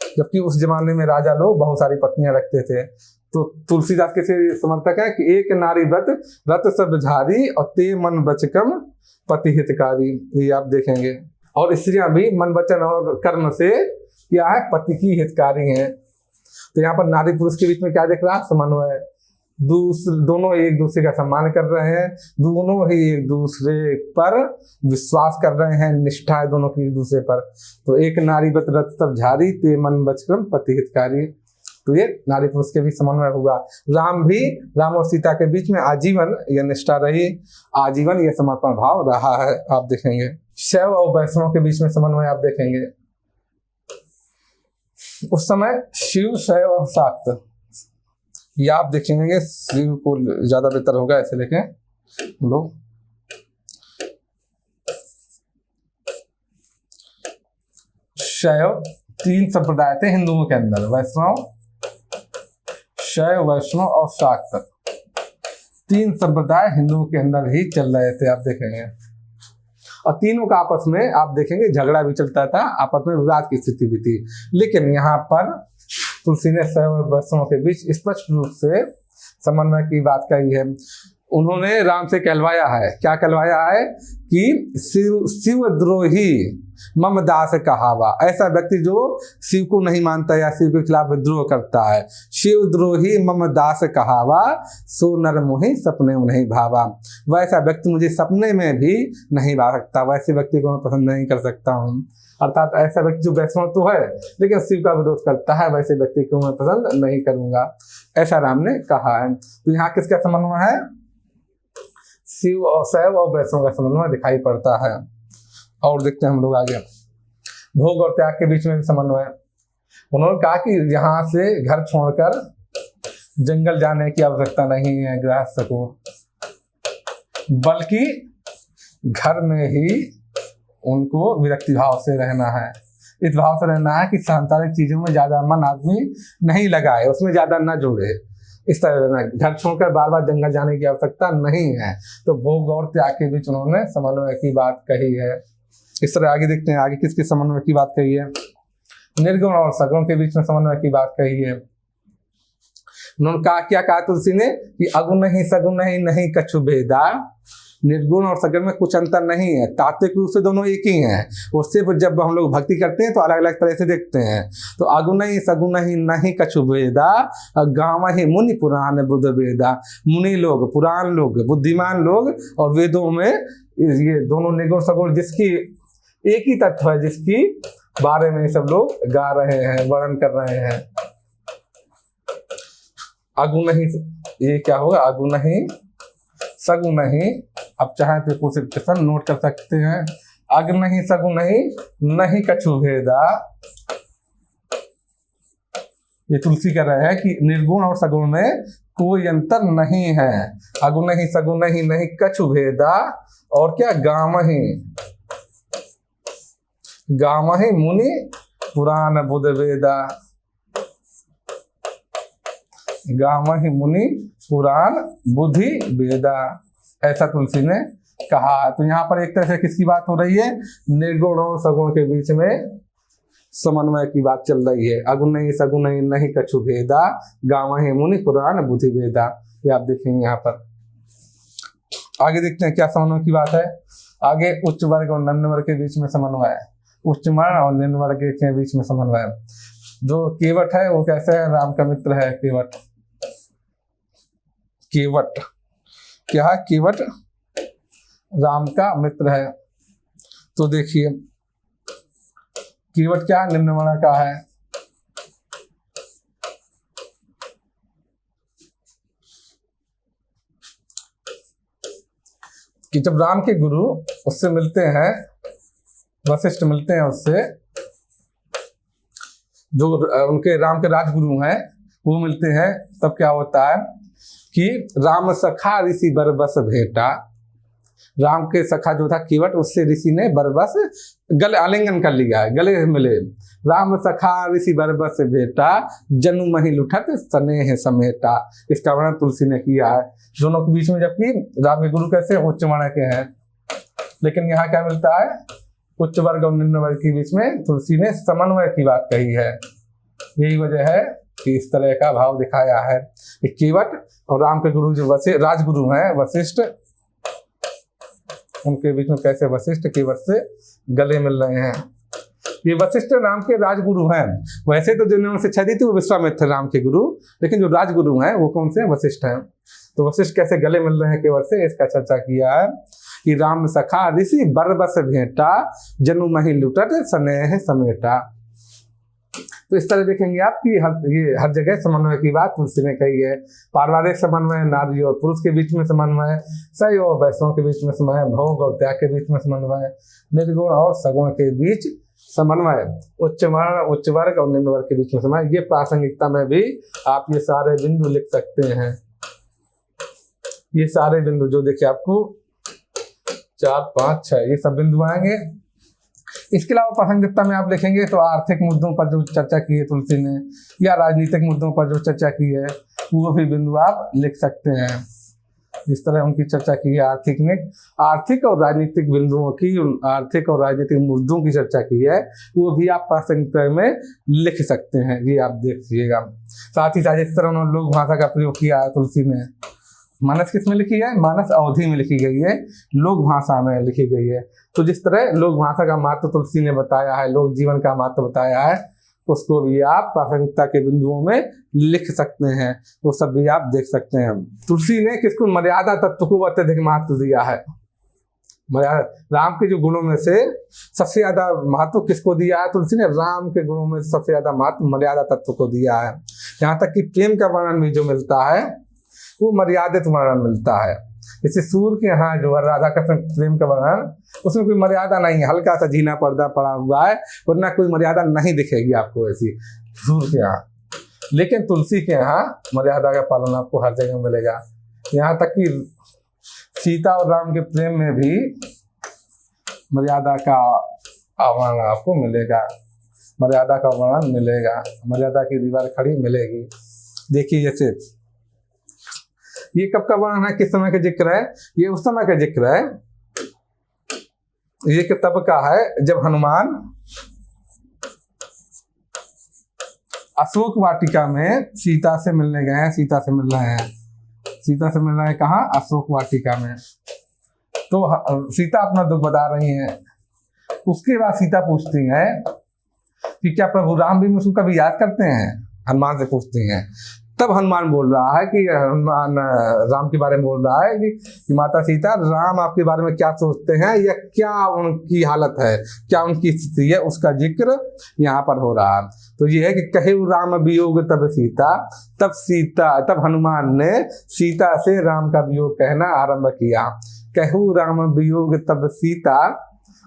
Speaker 1: जबकि उस जमाने में राजा लोग बहुत सारी पत्नियां रखते थे। तो तुलसीदास के समर्थक है कि एक नारी व्रत रत सब झारी और ते मन बचकम पति हितकारी। ये आप देखेंगे। और स्त्रियां भी मन वचन और कर्म से क्या है, पति की हितकारी हैं। तो यहाँ पर नारी पुरुष के बीच में क्या दिख रहा है, समन्वय। दोनों एक दूसरे का सम्मान कर रहे हैं, दोनों ही एक दूसरे पर विश्वास कर रहे हैं, निष्ठा है दोनों की एक दूसरे पर। तो एक नारी व्रत रत सब झारी ते मन बचकम पति हितकारी। तो ये नारी पुरुष के भी समन्वय हुआ। राम और सीता के बीच में आजीवन यह निष्ठा रही, आजीवन यह समर्पण भाव रहा है। आप देखेंगे शैव और वैष्णव के बीच में समन्वय आप देखेंगे। उस समय शिव, शैव और शाक्त, ये आप देखेंगे शिव को ज्यादा बेहतर होगा, ऐसे देखें लोग। शैव 3 संप्रदाय थे हिंदुओं के अंदर, वैष्णव, शैव, वैष्णव और शाक्त। 3 संप्रदाय हिंदुओं के अंदर ही चल रहे थे, आप देखेंगे। और तीनों का आपस में आप देखेंगे झगड़ा भी चलता था, आपस में विवाद की स्थिति भी थी। लेकिन यहाँ पर तुलसी ने शैव और वैष्णव के बीच स्पष्ट रूप से समन्वय की बात कही है। उन्होंने राम से कहलवाया है, क्या कहलवाया है कि शिवद्रोही मम दास कहावा। ऐसा व्यक्ति जो शिव को नहीं मानता या शिव के खिलाफ विद्रोह करता है, शिवद्रोही मम दास कहावा, सो नर मोहि सपने नहीं भावा। वैसा व्यक्ति मुझे सपने में भी नहीं भा सकता, वैसे व्यक्ति को मैं पसंद नहीं कर सकता हूँ। अर्थात ऐसा व्यक्ति जो वैष्णव तो है लेकिन शिव का विरोध करता है, वैसे व्यक्ति को मैं पसंद नहीं करूंगा, ऐसा राम ने कहा है। तो यहाँ किसका समन्वय है, शिव और शैव और वैष्णव का समन्वय दिखाई पड़ता है। और देखते हैं हम लोग आगे, भोग और त्याग के बीच में भी समन्वय। उन्होंने कहा कि यहाँ से घर छोड़कर जंगल जाने की आवश्यकता नहीं है गृहस्थ को, बल्कि घर में ही उनको विरक्ति भाव से रहना है। इस भाव से रहना है कि सांसारिक चीजों में ज्यादा मन आदमी नहीं लगाए, उसमें ज्यादा न जुड़े। इस तरह घर छोड़कर बार बार जंगल जाने की आवश्यकता नहीं है। तो भोग और त्याग के बीच उन्होंने समन्वय की बात कही है। इस तरह आगे देखते हैं, आगे किसके समन्वय की बात कही है, निर्गुण और सगुण के बीच में समन्वय की बात कही है। उन्होंने कहा, क्या कहा तुलसी ने कि अगुण नहीं सगुण नहीं कछु भेदा। निर्गुण और सगुण में कुछ अंतर नहीं है, तात्विक रूप से दोनों एक ही हैं। वो सिर्फ जब हम लोग भक्ति करते हैं तो अलग अलग तरह से देखते हैं। तो अगुण ही सगुण ही नहीं कछु भेदा, गाँव ही मुनि पुराण बुद्ध वेदा। मुनि लोग, पुराण लोग, बुद्धिमान लोग और वेदों में ये दोनों निर्गुण सगुण जिसकी एक ही तत्व है, जिसकी बारे में सब लोग गा रहे हैं, वर्णन कर रहे हैं। अगुण ही, ये क्या होगा, अगुण ही सगुण ही। अब चाहे तो कुछ क्वेश्चन नोट कर सकते हैं। अगुण ही सगुण ही नहीं कछु भेदा। ये तुलसी कह रहे हैं कि निर्गुण और सगुण में कोई अंतर नहीं है। अगुण ही सगुण ही नहीं कछु भेदा। और क्या, गाम ही मुनि पुराण बुद्ध वेदा। गाम ही मुनि पुराण बुद्धि वेदा, ऐसा तुलसी ने कहा। तो यहाँ पर एक तरह से किसकी बात हो रही है, निर्गुण और सगुण के बीच में समन्वय की बात चल रही है। अगुण नहीं सगुण नहीं कछु भेदा, गाम ही मुनि पुराण बुद्धि वेदा। ये आप देखेंगे यहाँ पर। आगे देखते हैं क्या समन्वय की बात है। आगे उच्च वर्ग और निम्न वर्ग के बीच में समन्वय है। उच्च वर्ण और निम्न वर्ग के बीच में समन्वय। जो केवट है वो कैसे है, राम का मित्र है केवट। केवट क्या है, केवट राम का मित्र है। तो देखिए केवट क्या निम्न वर्ण का है। कि जब राम के गुरु उससे मिलते हैं, वशिष्ठ मिलते हैं उससे, जो उनके राम के राजगुरु हैं वो मिलते हैं, तब क्या होता है कि राम सखा ऋषि बरबस भेटा। राम के सखा जो था केवट, उससे ऋषि ने बरबस गले आलिंगन कर लिया है, गले मिले। राम सखा ऋषि बरबस भेटा, जनु महिल उठत स्नेह समेटा। इसका वर्णन तुलसी ने किया है दोनों के बीच में, जबकि राम के गुरु कैसे उच्च वर्ण के हैं, लेकिन यहाँ क्या मिलता है, उच्च वर्ग और निम्न वर्ग के बीच में तुलसी ने समन्वय की बात कही है। यही वजह है कि इस तरह का भाव दिखाया है कि केवट और राम के गुरु जो राजगुरु हैं वशिष्ठ, उनके बीच में कैसे वशिष्ठ केवट से गले मिल रहे हैं। ये वशिष्ठ राम के राजगुरु हैं। वैसे तो जिन्होंने शिक्षा दी थी वो विश्वामित्र राम के गुरु, लेकिन जो राजगुरु हैं वो कौन से, वशिष्ठ हैं। तो वशिष्ठ कैसे गले मिल रहे हैं केवट से, इसका चर्चा किया है कि राम सखा ऋषि बरबस भेंटा, जनु महिल लुटत स्नेह समेटा। तो इस तरह देखेंगे आप कि हर जगह समन्वय की बात तुलसी ने कही है। पारिवारिक समन्वय, नारी और पुरुष के बीच में समन्वय, सही और वैष्णव के बीच में समन्वय, भोग और त्याग के बीच में समन्वय, निर्गुण और सगुण के बीच समन्वय, उच्च वर्ग और निम्न वर्ग के बीच में समन्वय। ये प्रासंगिकता में भी आप ये सारे बिंदु लिख सकते हैं। ये सारे बिंदु जो देखिए आपको 4, 5, 6 ये सब बिंदु आएंगे। इसके अलावा प्रासंगिकता में आप लिखेंगे तो आर्थिक मुद्दों पर जो चर्चा की है तुलसी ने, या राजनीतिक मुद्दों पर जो चर्चा की है, वो भी बिंदु आप लिख सकते हैं। इस तरह उनकी चर्चा की है। आर्थिक और राजनीतिक बिंदुओं की, आर्थिक और राजनीतिक मुद्दों की चर्चा की है, वो भी आप प्रासंगिकता में लिख सकते हैं। ये आप देखिएगा। साथ ही साथ इस तरह उन्होंने लोक भाषा का प्रयोग किया है तुलसी ने। मानस किस में लिखी है, मानस अवधि में लिखी गई है, लोक भाषा में लिखी गई है। तो जिस तरह लोक भाषा का महत्व तुलसी ने बताया है, लोक जीवन का महत्व बताया है, उसको भी आप प्रासंगिकता के बिंदुओं में लिख सकते हैं। वो सब भी आप देख सकते हैं। तुलसी ने किसको, मर्यादा तत्व को अत्यधिक महत्व दिया है। राम के जो गुणों में से सबसे ज्यादा महत्व किसको दिया है तुलसी ने, राम के गुणों में सबसे ज्यादा महत्व मर्यादा तत्व को दिया है। यहाँ तक कि प्रेम का वर्णन भी जो मिलता है वो मर्यादित वर्णन मिलता है। जैसे सूर्य के यहाँ जो है राधा कृष्ण प्रेम का वर्णन, उसमें कोई मर्यादा नहीं है, हल्का सा झीना पर्दा पड़ा हुआ है, वरना कोई मर्यादा नहीं दिखेगी आपको ऐसी सूर्य के यहाँ। लेकिन तुलसी के यहाँ मर्यादा का पालन आपको हर जगह मिलेगा। यहाँ तक कि सीता और राम के प्रेम में भी मर्यादा का वर्णन आपको मिलेगा, मर्यादा का वर्णन मिलेगा, मर्यादा की दीवार खड़ी मिलेगी। देखिए जैसे ये कब का वर्णन है, किस समय का जिक्र है, ये उस समय का जिक्र है। ये तब का है जब हनुमान अशोक वाटिका में सीता से मिलने गए हैं। सीता से मिल रहे हैं, सीता से मिल रहे हैं कहाँ, अशोक वाटिका में। तो सीता अपना दुख बता रही हैं। उसके बाद सीता पूछती है कि क्या प्रभु राम भी मुझको कभी याद करते हैं, हनुमान से पूछती हैं। तब हनुमान बोल रहा है कि हनुमान राम के बारे में बोल रहा है कि माता सीता, राम आपके बारे में क्या सोचते हैं या क्या उनकी हालत है, क्या उनकी स्थिति है, उसका जिक्र यहाँ पर हो रहा है। तो ये है कि कहे राम वियोग तब सीता, तब हनुमान ने सीता से राम का वियोग कहना आरंभ किया। कहू राम वियोग तब सीता।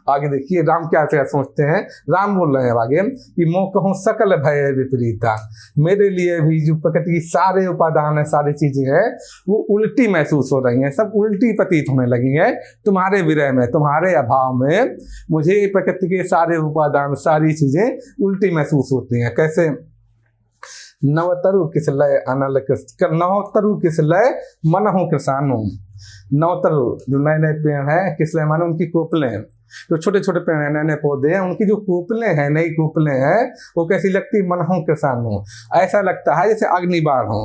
Speaker 1: आगे देखिए राम क्या क्या सोचते हैं। राम बोल रहे हैं आगे कि मोह कहूँ सकल भय विपरीता, मेरे लिए भी जो प्रकृति की सारे उपादान है, सारी चीजें हैं, वो उल्टी महसूस हो रही हैं, सब उल्टी प्रतीत होने लगी हैं तुम्हारे विरह में, तुम्हारे अभाव में। मुझे प्रकृति के सारे उपादान, सारी चीजें उल्टी महसूस होती हैं। कैसे, नवतरु किस लय अनल कृष्ण, नवतरु किस लय मन हो कृषाणु। नवतरु जो नए नए पेड़ हैं, किस लय माने उनकी कोपलें हैं, जो छोटे छोटे पेड़ हैं, नए नए पौधे हैं, उनकी जो कोपलें हैं, नई कोपलें हैं, वो कैसी लगती, मन हो कृषाणु, ऐसा लगता है जैसे अग्निबाण हो।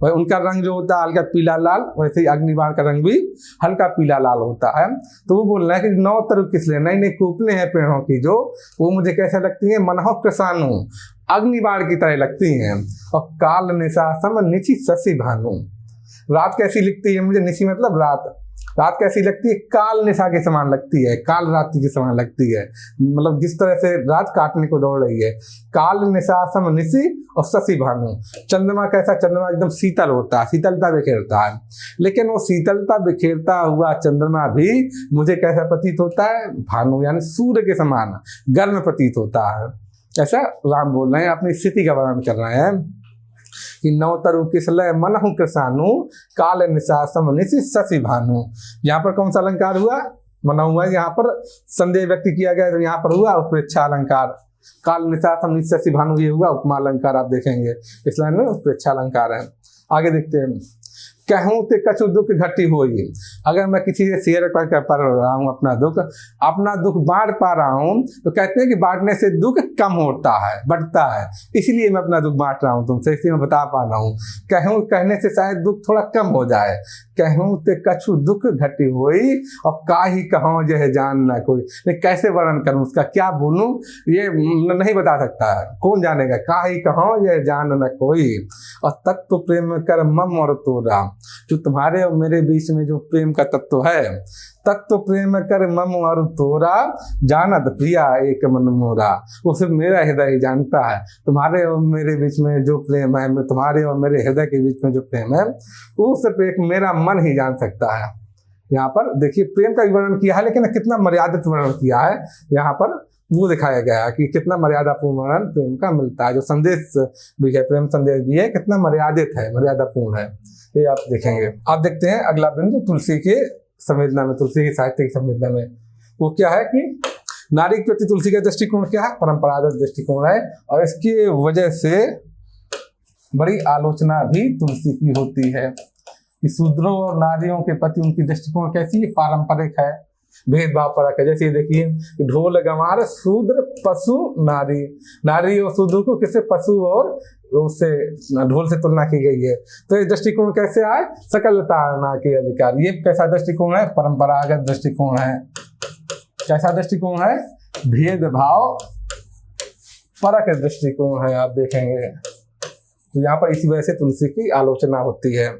Speaker 1: वह उनका रंग जो होता है हल्का पीला लाल, वैसे ही अग्निबाण का रंग भी हल्का पीला लाल होता है। तो वो बोल रहे हैं कि नवतरु किस लिए, नई नई कोपलें हैं पेड़ों की, जो वो मुझे कैसे लगती है, मन हो कृषाणु, अग्निबाण की तरह लगती हैं। और काल निशा सम निशि शशि भानु, रात कैसी लिखती है मुझे, निशि मतलब रात, रात कैसी लगती है, काल निशा के समान लगती है, काल रात्रि के समान लगती है। मतलब जिस तरह से रात काटने को दौड़ रही है। काल निशा सम निशि और शशि भानु, चंद्रमा कैसा, चंद्रमा एकदम शीतल होता है, शीतलता बिखेरता है। लेकिन वो शीतलता बिखेरता हुआ चंद्रमा भी मुझे कैसा प्रतीत होता है, भानु यानी सूर्य के समान गर्म प्रतीत होता है। ऐसा राम बोल रहे हैं, अपनी स्थिति का वर्णन कर रहे हैं कि नवतरु किसलय मनहु कृसानु काल निशासम निशि शशि भानु। यहाँ पर कौन सा अलंकार हुआ? मना हुआ है। यहाँ पर संदेह व्यक्त किया गया तो यहाँ पर हुआ उत्प्रेक्षा अलंकार। काल निशासम निशि शशि भानु ये हुआ उपमा अलंकार। आप देखेंगे इस लाइन में उत्प्रेक्षा अलंकार है। आगे देखते हैं, कहूँ ते कछु दुख घटी होई। अगर मैं किसी से शेयर कर पा रहा हूँ अपना दुख बांट पा रहा हूँ तो कहते हैं कि बांटने से दुख कम होता है, बढ़ता है, इसलिए मैं अपना दुख बांट रहा हूँ तुमसे, इसलिए मैं बता पा रहा हूँ। कहूँ कहने से शायद दुख थोड़ा कम हो जाए। कहूँ ते कछु दुख घटी होई और काहि कहूँ यह जान न कोई। नहीं, कैसे वर्णन करूँ उसका, क्या बोलूँ, ये नहीं बता सकता है, कौन जानेगा। काहि कहूँ यह जान न कोई और तत्व प्रेम कर मम और तोरा। जो तुम्हारे और मेरे बीच में जो प्रेम का तत्व है, तत्व प्रेम कर मम और तोरा जानत प्रिया एक मन मोरा। वो सिर्फ मेरा हृदय ही जानता है। तुम्हारे और मेरे बीच में जो प्रेम है, तुम्हारे और मेरे हृदय के बीच में जो प्रेम है, वो सिर्फ एक मेरा मन ही जान सकता है। यहाँ पर देखिए प्रेम का वर्णन किया है, लेकिन कितना मर्यादित वर्णन किया है। यहाँ पर वो दिखाया गया है कि कितना मर्यादापूर्ण वर्णन प्रेम का मिलता है। जो संदेश भी है, प्रेम संदेश भी है, कितना मर्यादित है, मर्यादापूर्ण है, ये आप देखेंगे। आप देखते हैं अगला बिंदु तुलसी के संवेदना में, तुलसी की साहित्य की संवेदना में वो क्या है कि नारी के प्रति तुलसी का दृष्टिकोण क्या है? परंपरागत दृष्टिकोण है। और इसकी वजह से बड़ी आलोचना भी तुलसी की होती है कि शूद्रों और नारियों के प्रति उनकी दृष्टिकोण कैसी है? पारंपरिक है, भेदभाव परक है। जैसे देखिए ढोल गंवार शूद्र पशु नारी, नारी और शूद्र को किससे? पशु और उससे ढोल से तुलना की गई है। तो ये दृष्टिकोण कैसे आए? सकल ताड़ना के अधिकार। ये कैसा दृष्टिकोण है? परंपरागत दृष्टिकोण है। कैसा दृष्टिकोण है? भेदभाव परक दृष्टिकोण है। आप देखेंगे तो यहाँ पर इसी वजह से तुलसी की आलोचना होती है।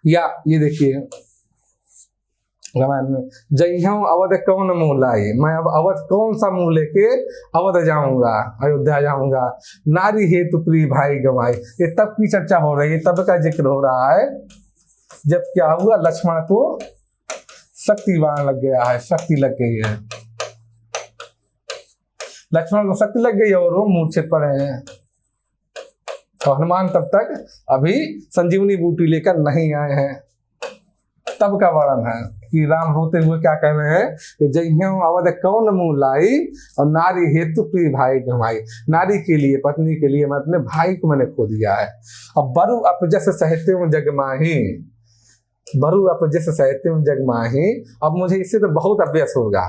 Speaker 1: या ये देखिए रामायण में, जइहूं अवध कौन मुँह लाई। मैं अब अवध कौन सा मुंह लेके अवध जाऊंगा, अयोध्या जाऊंगा। नारी हेतु प्रिय भाई गंवाई। ये तब की चर्चा हो रही है, तब का जिक्र हो रहा है जब क्या हुआ, लक्ष्मण को शक्ति बाण लग गया है, शक्ति लग गई है। लक्ष्मण को शक्ति लग गई है और वो मूर्छित पड़े हैं। और हनुमान तब तक अभी संजीवनी बूटी लेकर नहीं आए हैं। तब का वर्णन है कि राम रोते हुए क्या कह रहे हैं कि जइहूं अवध कौन मुँह लाई और नारी हेतु प्रिय भाई गंवाई। नारी के लिए, पत्नी के लिए मैं अपने भाई को मैंने खो दिया है। अब बरु अपजस सहत्यों जग माही, बरु अपजस सहत्यों जग माही। अब मुझे इससे तो बहुत अपयस होगा,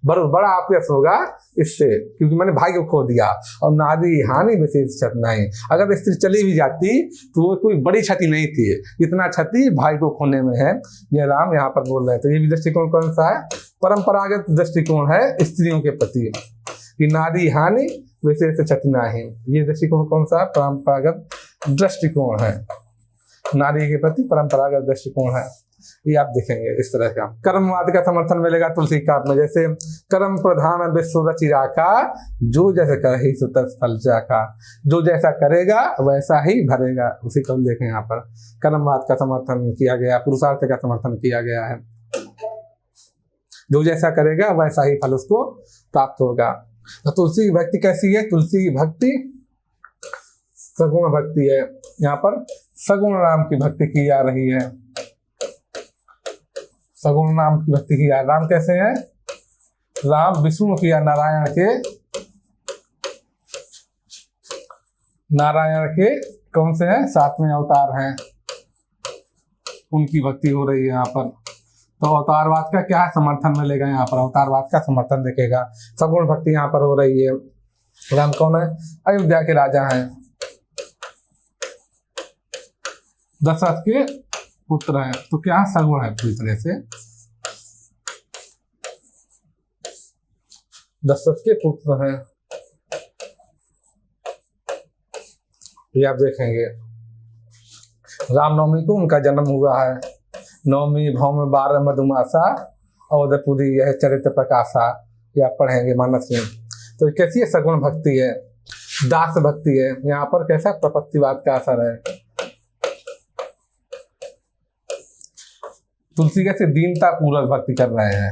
Speaker 1: बड़ा अपयस होगा इससे, क्योंकि मैंने भाई को खो दिया। और नारी हानि विशेष क्षति नहीं। अगर स्त्री चली भी जाती तो वो कोई बड़ी क्षति नहीं थी, इतना क्षति भाई को खोने में है। ये राम यहाँ पर बोल रहे हैं। तो ये भी दृष्टिकोण कौन सा है? परंपरागत दृष्टिकोण है स्त्रियों के प्रति कि नारी हानि विशेष क्षति नहीं। ये दृष्टिकोण कौन सा है? परंपरागत दृष्टिकोण है, नारी के प्रति परंपरागत दृष्टिकोण है। ये आप देखेंगे इस तरह का। कर्मवाद का समर्थन मिलेगा तुलसी काव्य में। जैसे कर्म प्रधान विश्व रचिरा का, जो जैसे करे सो तस फल जाका। जो जैसा करेगा वैसा ही भरेगा। उसी को देखें यहाँ पर कर्मवाद का समर्थन किया गया, पुरुषार्थ का समर्थन किया गया है। जो जैसा करेगा वैसा ही फल उसको प्राप्त होगा। तो तुलसी की भक्ति कैसी है? तुलसी की भक्ति सगुण भक्ति है। यहाँ पर सगुण राम की भक्ति की जा रही है। सगुण नाम की भक्ति किया। राम कैसे हैं? राम विष्णु किया, नारायण के कौन से हैं? 7वें अवतार हैं, उनकी भक्ति हो रही है यहाँ पर। तो अवतारवाद का क्या समर्थन मिलेगा यहाँ पर? अवतारवाद का समर्थन देखेगा। सगुण भक्ति यहाँ पर हो रही है। राम कौन है? अयोध्या के राजा हैं, दशरथ के पुत्र है। तो क्या सगुण है पूरी तरह से, दशरथ के पुत्र हैं। ये आप देखेंगे। रामनवमी को उनका जन्म हुआ है। नवमी भौम 12 मधुमासा अवधपुरी यह चरित्र प्रकाशा। ये आप पढ़ेंगे मानस में। तो कैसी है? सगुण भक्ति है, दास भक्ति है। यहाँ पर कैसा? प्रपत्तिवाद का असर है। तुलसी कैसे दीनता पूर्वक भक्ति कर रहे हैं।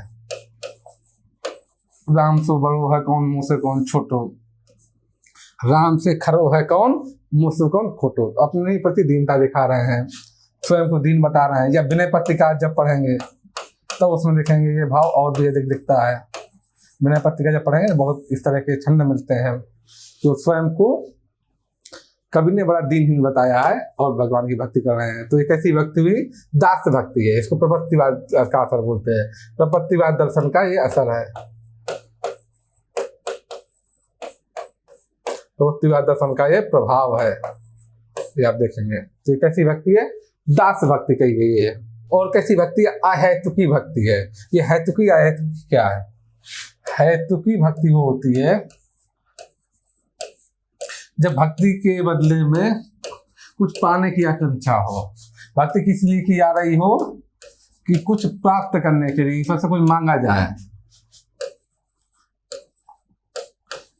Speaker 1: राम सो बड़ो है कौन, मुँह से कौन छोटो। राम से खरो है कौन, मुझसे कौन खोटो। अपने प्रति दीनता दिखा रहे हैं, स्वयं को दीन बता रहे हैं। या विनय पत्रिका जब पढ़ेंगे तो उसमें देखेंगे ये भाव और भी अधिक दिखता है। विनय पत्रिका जब पढ़ेंगे बहुत इस तरह के छंद मिलते हैं, तो स्वयं को कवि ने बड़ा दीनहीन बताया है और भगवान की भक्ति कर रहे हैं। तो एक ऐसी भक्ति हुई दास भक्ति है, इसको प्रपत्तिवाद का असर बोलते हैं। प्रपत्तिवाद दर्शन का ये असर है, प्रपत्तिवाद दर्शन का ये प्रभाव है, ये आप देखेंगे। तो ये कैसी भक्ति है, दास भक्ति कही गई है। और कैसी भक्ति है, अहेतुकी भक्ति है। ये हेतुकी अहेतुकी क्या है, हेतुकी भक्ति वो होती है जब भक्ति के बदले में कुछ पाने की आकांक्षा हो। भक्ति किस लिए की जा रही हो कि कुछ प्राप्त करने के लिए, ईश्वर से कुछ मांगा जाए,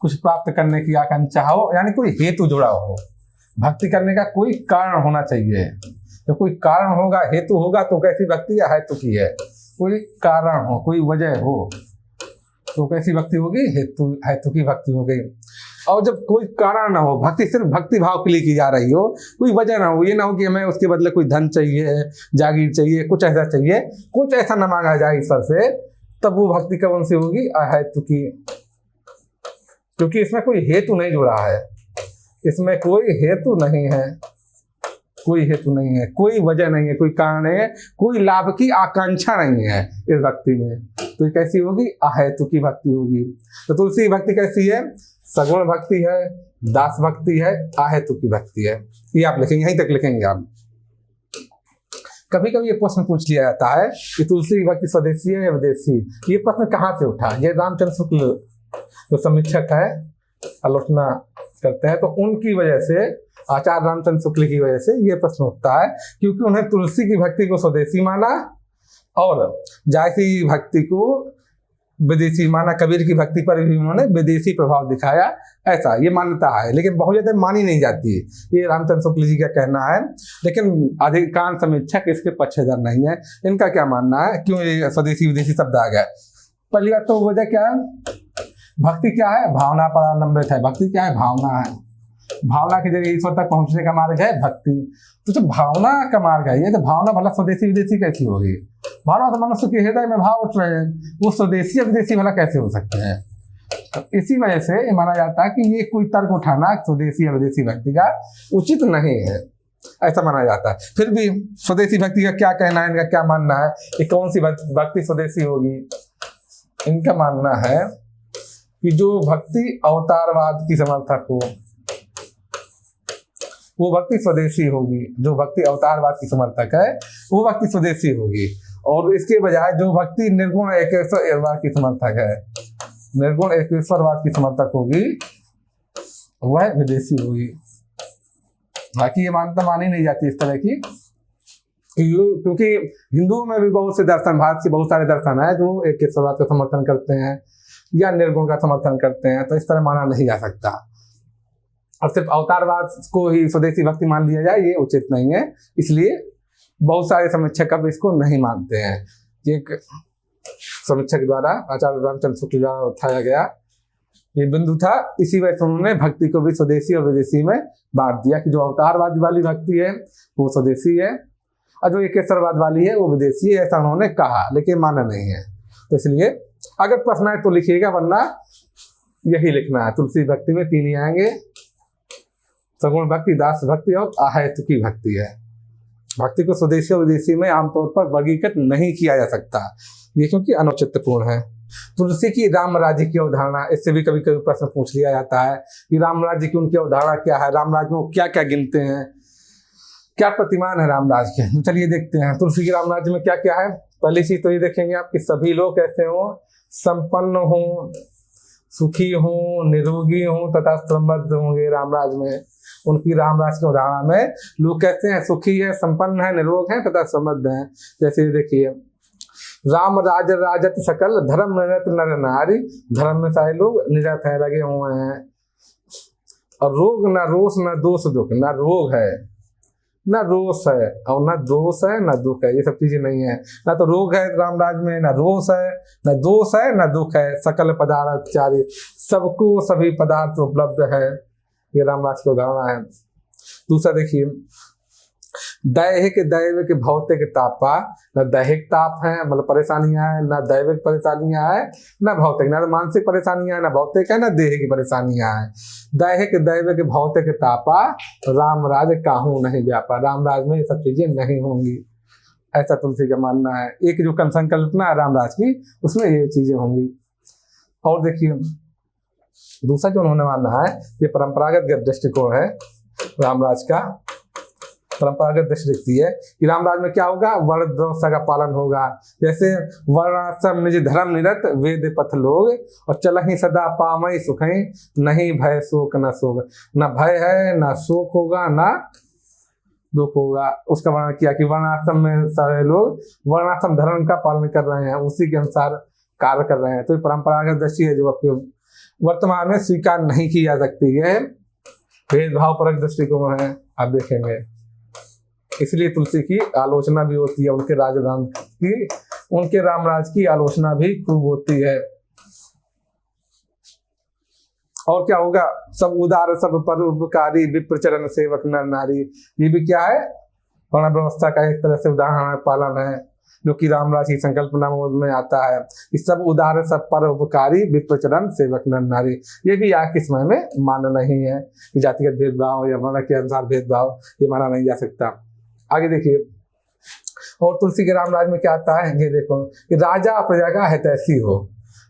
Speaker 1: कुछ प्राप्त करने की आकांक्षा हो, यानी कोई हेतु जुड़ा हो। भक्ति करने का कोई कारण होना चाहिए। तो कोई कारण होगा, हेतु होगा, तो कैसी भक्ति है, हेतु की है। कोई कारण हो, कोई वजह हो, तो कैसी भक्ति होगी, हेतु की भक्ति हो गई। और जब कोई कारण ना हो, भक्ति सिर्फ भक्ति भाव के लिए की जा रही हो, कोई वजह ना हो, ये ना हो कि हमें उसके बदले कोई धन चाहिए, जागीर चाहिए, कुछ ऐसा चाहिए, कुछ ऐसा न मांगा जाए ईश्वर से, तब वो भक्ति कौन सी होगी, अहेतु की। क्योंकि इसमें कोई हेतु नहीं जुड़ा है, इसमें कोई हेतु नहीं है, कोई हेतु नहीं है, कोई वजह नहीं है, कोई कारण है, कोई लाभ की आकांक्षा नहीं है इस भक्ति में। तो ये कैसी होगी, अहेतु की भक्ति होगी। तो तुलसी भक्ति कैसी है, सगुण भक्ति है, दास भक्ति है, अहेतु की भक्ति है। ये आप लिखेंगे, यहीं तक लिखेंगे आप। कभी कभी ये प्रश्न पूछ लिया जाता है कि तुलसी की भक्ति स्वदेशी है या विदेशी। ये प्रश्न कहाँ से उठा, ये रामचंद्र शुक्ल जो समीक्षक है, आलोचना करते हैं, तो उनकी वजह से, आचार्य रामचंद्र शुक्ल की वजह से ये प्रश्न उठता है, क्योंकि उन्हें तुलसी की भक्ति को स्वदेशी माना और जायसी भक्ति को विदेशी माना। कबीर की भक्ति पर भी उन्होंने विदेशी प्रभाव दिखाया, ऐसा ये मान्यता है, लेकिन बहुत ज्यादा मानी नहीं जाती है। ये रामचंद्र शुक्ल जी का कहना है, लेकिन अधिकांश समीक्षक इसके पक्षधर नहीं है। इनका क्या मानना है, क्यों ये स्वदेशी विदेशी शब्द आ गया। पहली बात तो वजह क्या है, भक्ति क्या है, भावना पर अवलंबित है। भक्ति क्या है, भावना है। भावना के जरिए ईश्वर तक पहुंचने का मार्ग है भक्ति। तो जब भावना का मार्ग है ये, तो भावना भला स्वदेशी विदेशी कैसी होगी। भावना तो मनुष्य के हृदय में भाव उठ रहे हैं, वो स्वदेशी या विदेशी भला कैसे हो सकते हैं। तो इसी वजह से ये माना जाता है कि ये कोई तर्क उठाना स्वदेशी या विदेशी भक्ति का उचित नहीं है, ऐसा माना जाता है। फिर भी स्वदेशी भक्ति का क्या कहना है, इनका क्या मानना है कि कौन सी भक्ति स्वदेशी होगी। इनका मानना है कि जो भक्ति अवतारवाद की समर्थक हो वो भक्ति स्वदेशी होगी, जो भक्ति अवतारवाद की समर्थक है वो भक्ति स्वदेशी होगी। और इसके बजाय जो भक्ति निर्गुण एकेश्वरवाद की समर्थक है, निर्गुण एकेश्वरवाद की समर्थक होगी, वह विदेशी होगी। बाकी ये मान्यता मानी नहीं जाती इस तरह की, क्योंकि हिंदुओं में भी बहुत से दर्शन, भारत के बहुत सारे दर्शन है जो एकेश्वरवाद का समर्थन करते हैं या निर्गुण का समर्थन करते हैं। तो इस तरह माना नहीं जा सकता, और सिर्फ अवतारवाद को ही स्वदेशी भक्ति मान लिया जाए ये उचित नहीं है। इसलिए बहुत सारे समीक्षक अब इसको नहीं मानते हैं। एक समीक्षक द्वारा, आचार्य रामचंद्र शुक्ल द्वारा उठाया गया ये बिंदु था, इसी वजह से उन्होंने भक्ति को भी स्वदेशी और विदेशी में बांट दिया कि जो अवतारवाद वाली भक्ति है वो स्वदेशी है और जो एकेश्वरवाद वाली है वो विदेशी है, ऐसा उन्होंने कहा, लेकिन माना नहीं है। तो इसलिए अगर प्रश्न है तो लिखिएगा, वरना यही लिखना है। तुलसी भक्ति में तीन ही आएंगे, सगुण भक्ति, दास भक्ति और अहेतुकी भक्ति है। भक्ति को स्वदेशी और विदेशी में आमतौर पर वर्गीकृत नहीं किया जा सकता, ये क्योंकि अनौचित्यपूर्ण है। तुलसी की राम राज्य की अवधारणा, इससे भी कभी कभी प्रश्न पूछ लिया जाता है कि राम राज्य की उनकी अवधारणा क्या है, राम राज्य में क्या क्या गिनते हैं, क्या प्रतिमान है राम राज्य के। चलिए देखते हैं तुलसी की राम राज्य में क्या क्या है। पहली चीज तो ये देखेंगे आप कि सभी लोग कैसे हों, संपन्न हों, सुखी हों, निरोगी हों तथा समृद्ध होंगे राम राज्य में। उनकी रामराज की उदाहरणा में लोग कहते हैं सुखी है, संपन्न है, निरोग है तथा समृद्ध है। जैसे देखिए, राम राज राजत सकल धर्म निरत नर नारी, धर्म में सारे लोग निरत है, लगे हुए हैं। और रोग न रोष न दोष दुख, न रोग है न रोष है और न दोष है न दुख है, ये सब चीजें नहीं है। ना तो रोग है रामराज में, न रोष है, न दोष है, न दुख है। सकल पदार्थ चारी, सबको सभी पदार्थ उपलब्ध है। ये रामराज की उदाहरण है। दूसरा देखिए, दैहिक दैविक भौतिक तापा, न दैहिक ताप है मतलब परेशानियां है, न दैविक परेशानियां है, न भौतिक, न मानसिक परेशानियां है, न भौतिक है, न देह की परेशानियां है। दैहिक दैविक भौतिक तापा, रामराज काहू नहीं व्यापा, रामराज में ये सब चीजें नहीं होंगी, ऐसा तुलसी का मानना है। एक जो संकल्पना है रामराज की, उसमें ये चीजें होंगी। और देखिए दूसरा जो उन्होंने मानना है, ये परंपरागत दृष्टिकोण है रामराज का। परंपरागत दृष्टि दिखती है कि रामराज में क्या होगा, वर्ण व्यवस्था का पालन होगा। जैसे वर्णाश्रम निज धर्म निरत वेद पथ लोग, और चलहि सदा पामय सुखई, नहीं भय शोक न शोक, न भय है न शोक होगा न दुख होगा। उसका वर्णन किया कि वर्णाश्रम में सारे लोग वर्णाश्रम धर्म का पालन कर रहे हैं, उसी के अनुसार कार्य कर रहे हैं। तो परंपरागत दृष्टि है जो आपके वर्तमान में स्वीकार नहीं की जा सकती है, भेदभाव परक दृष्टिकोण है, आप देखेंगे। इसलिए तुलसी की आलोचना भी होती है, उनके रामराज की आलोचना भी खूब होती है। और क्या होगा, सब उदार सब परोपकारी विप्र चरण सेवक नर नारी, ये भी क्या है, वर्ण व्यवस्था का एक तरह से उदाहरण पालन है, जो कि रामराज की संकल्पना में आता है। इस सब उदार सब परोपकारी विप्र चरण सेवक नर नारी, ये भी आज के समय में मान्य नहीं है कि जातिगत भेदभाव या वर्ण के अनुसार भेदभाव ये माना नहीं जा सकता। आगे देखिए, और तुलसी के रामराज में क्या आता है, ये देखो कि राजा प्रजा का हितैषी हो,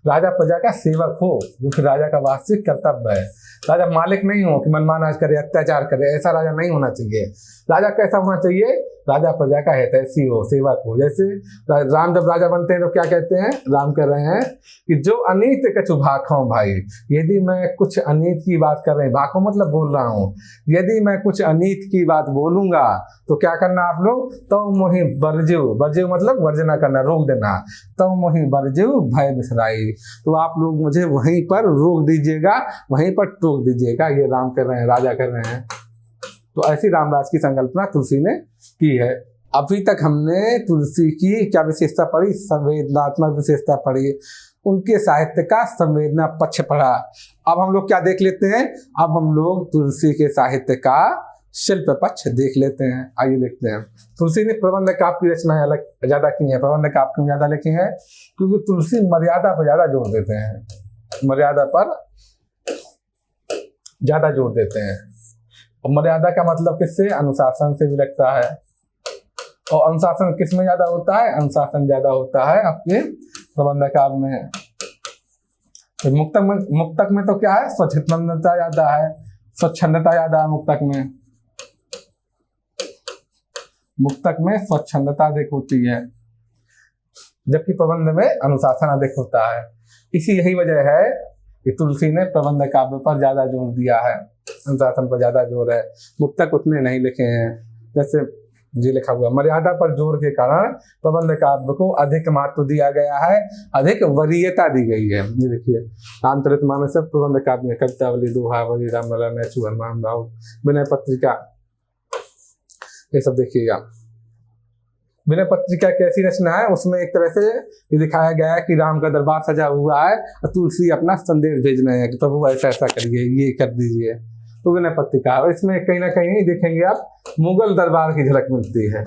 Speaker 1: राजा प्रजा का सेवक हो, जो कि राजा का वास्तविक कर्तव्य है। राजा मालिक नहीं हो कि मनमाना करे, अत्याचार करे, ऐसा राजा नहीं होना चाहिए। राजा कैसा होना चाहिए, राजा प्रजा का हितैषी हो, सेवक हो। जैसे राम जब राजा बनते हैं तो क्या कहते हैं, राम कह रहे हैं कि जो अनीत कछु भाखों भाई, यदि मैं कुछ अनीत की बात कर रहे हैं, भाखों मतलब बोल रहा हूँ, यदि मैं कुछ अनीत की बात बोलूंगा तो क्या करना आप लोग, तो मोहि बरजू, बरजू मतलब वर्जना करना, रोक देना, तो मोहि बरजू भय बिसराई, तो आप लोग मुझे वहीं पर रोक दीजिएगा, वहीं पर टोक दीजिएगा। ये राम कर रहे हैं, राजा कर रहे हैं। तो ऐसी रामराज की संकल्पना तुलसी ने की है। अभी तक हमने तुलसी की क्या विशेषता पढ़ी, संवेदनात्मक विशेषता पढ़ी, उनके साहित्य का संवेदना पक्ष पढ़ा। अब हम लोग क्या देख लेते हैं, अब हम लोग तुलसी के साहित्य का शिल्प पक्ष देख लेते हैं। आइए देखते हैं। तुलसी ने प्रबंध काव्य की रचनाएं अलग ज्यादा की है, प्रबंध काव्य क्यों ज्यादा लिखे हैं, क्योंकि तुलसी मर्यादा पर ज्यादा जोर देते हैं, मर्यादा पर ज्यादा जोर देते हैं। और मर्यादा का मतलब किससे, अनुशासन से भी लगता है। और अनुशासन किस में ज्यादा होता है, अनुशासन ज्यादा होता है आपके प्रबंध काव्य में। तो मुक्तक में तो क्या है, स्वच्छंदता ज्यादा है, स्वच्छंदता ज्यादा है मुक्तक में। मुक्तक में स्वच्छंदता अधिक होती है, जबकि प्रबंध में अनुशासन अधिक होता है। इसी यही वजह है कि तुलसी ने प्रबंध काव्य पर ज्यादा जोर दिया है, अनुशासन पर ज्यादा जोर है। मुक्तक उतने नहीं लिखे हैं, जैसे जी लिखा हुआ। मर्यादा पर जोर के कारण प्रबंध काव्य को अधिक महत्व दिया गया है, अधिक वरीयता दी गई है। ये देखिए, रामचरितमानस प्रबंध काव्य, कवितावली, दोहावली, रामलला, नैछु, हनुमान भाव, विनय पत्रिका, ये सब देखिएगा। विनय पत्रिका कैसी रचना है, उसमें एक तरह से ये दिखाया गया है कि राम का दरबार सजा हुआ है और तुलसी अपना संदेश भेज रहे हैं कि प्रभु ऐसा ऐसा करिए, ये कर दीजिए। तो विनय पत्रिका, इसमें कहीं ना कहीं देखेंगे आप मुगल दरबार की झलक मिलती है।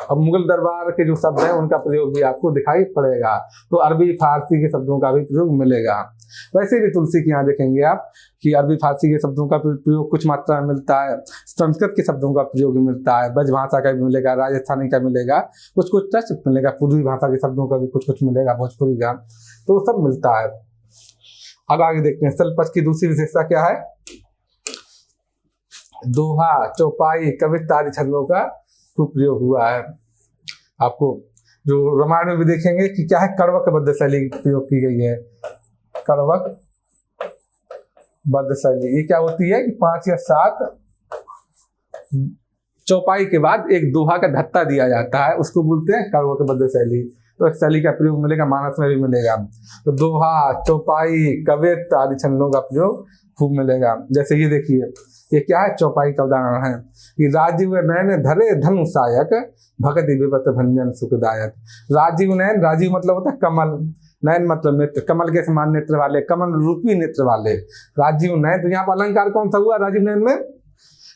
Speaker 1: अब मुगल दरबार के जो शब्द हैं उनका प्रयोग भी आपको दिखाई पड़ेगा, तो अरबी फारसी के शब्दों का भी प्रयोग मिलेगा। वैसे भी तुलसी के यहाँ देखेंगे आप कि अरबी फारसी के शब्दों का प्रयोग कुछ मात्रा में मिलता है, संस्कृत के शब्दों का प्रयोग भी मिलता है, ब्रज भाषा का भी मिलेगा, राजस्थानी का मिलेगा, कुछ कुछ टच मिलेगा, पूर्वी भाषा के शब्दों का भी कुछ कुछ मिलेगा, भोजपुरी का, तो सब मिलता है। अब आगे देखते हैं, शिल्प की दूसरी विशेषता क्या है, दोहा, चौपाई, कविता आदि छंदों का खूब प्रयोग हुआ है। आपको जो रामायण में भी देखेंगे कि क्या है, कड़वक बद्ध शैली प्रयोग की गई है। कड़वक बद्ध शैली ये क्या होती है कि 5 या 7 चौपाई के बाद एक दोहा का धत्ता दिया जाता है, उसको बोलते हैं कड़वक बद्ध शैली। तो एक शैली का प्रयोग मिलेगा, मानस में भी मिलेगा। तो दोहा, चौपाई, कविता आदि छंदों का प्रयोग खूब मिलेगा। जैसे ये देखिए, ये क्या है, चौपाई का उदाहरण है कि राजीव नयन धरे धनु सायक, भगति विपत भंजन सुखदायक। राजीव नयन, राजीव मतलब होता है कमल, नयन मतलब नेत्र, कमल के समान नेत्र वाले, कमल रूपी नेत्र वाले, राजीव नयन। तो यहाँ पर अलंकार कौन सा हुआ राजीव नयन में?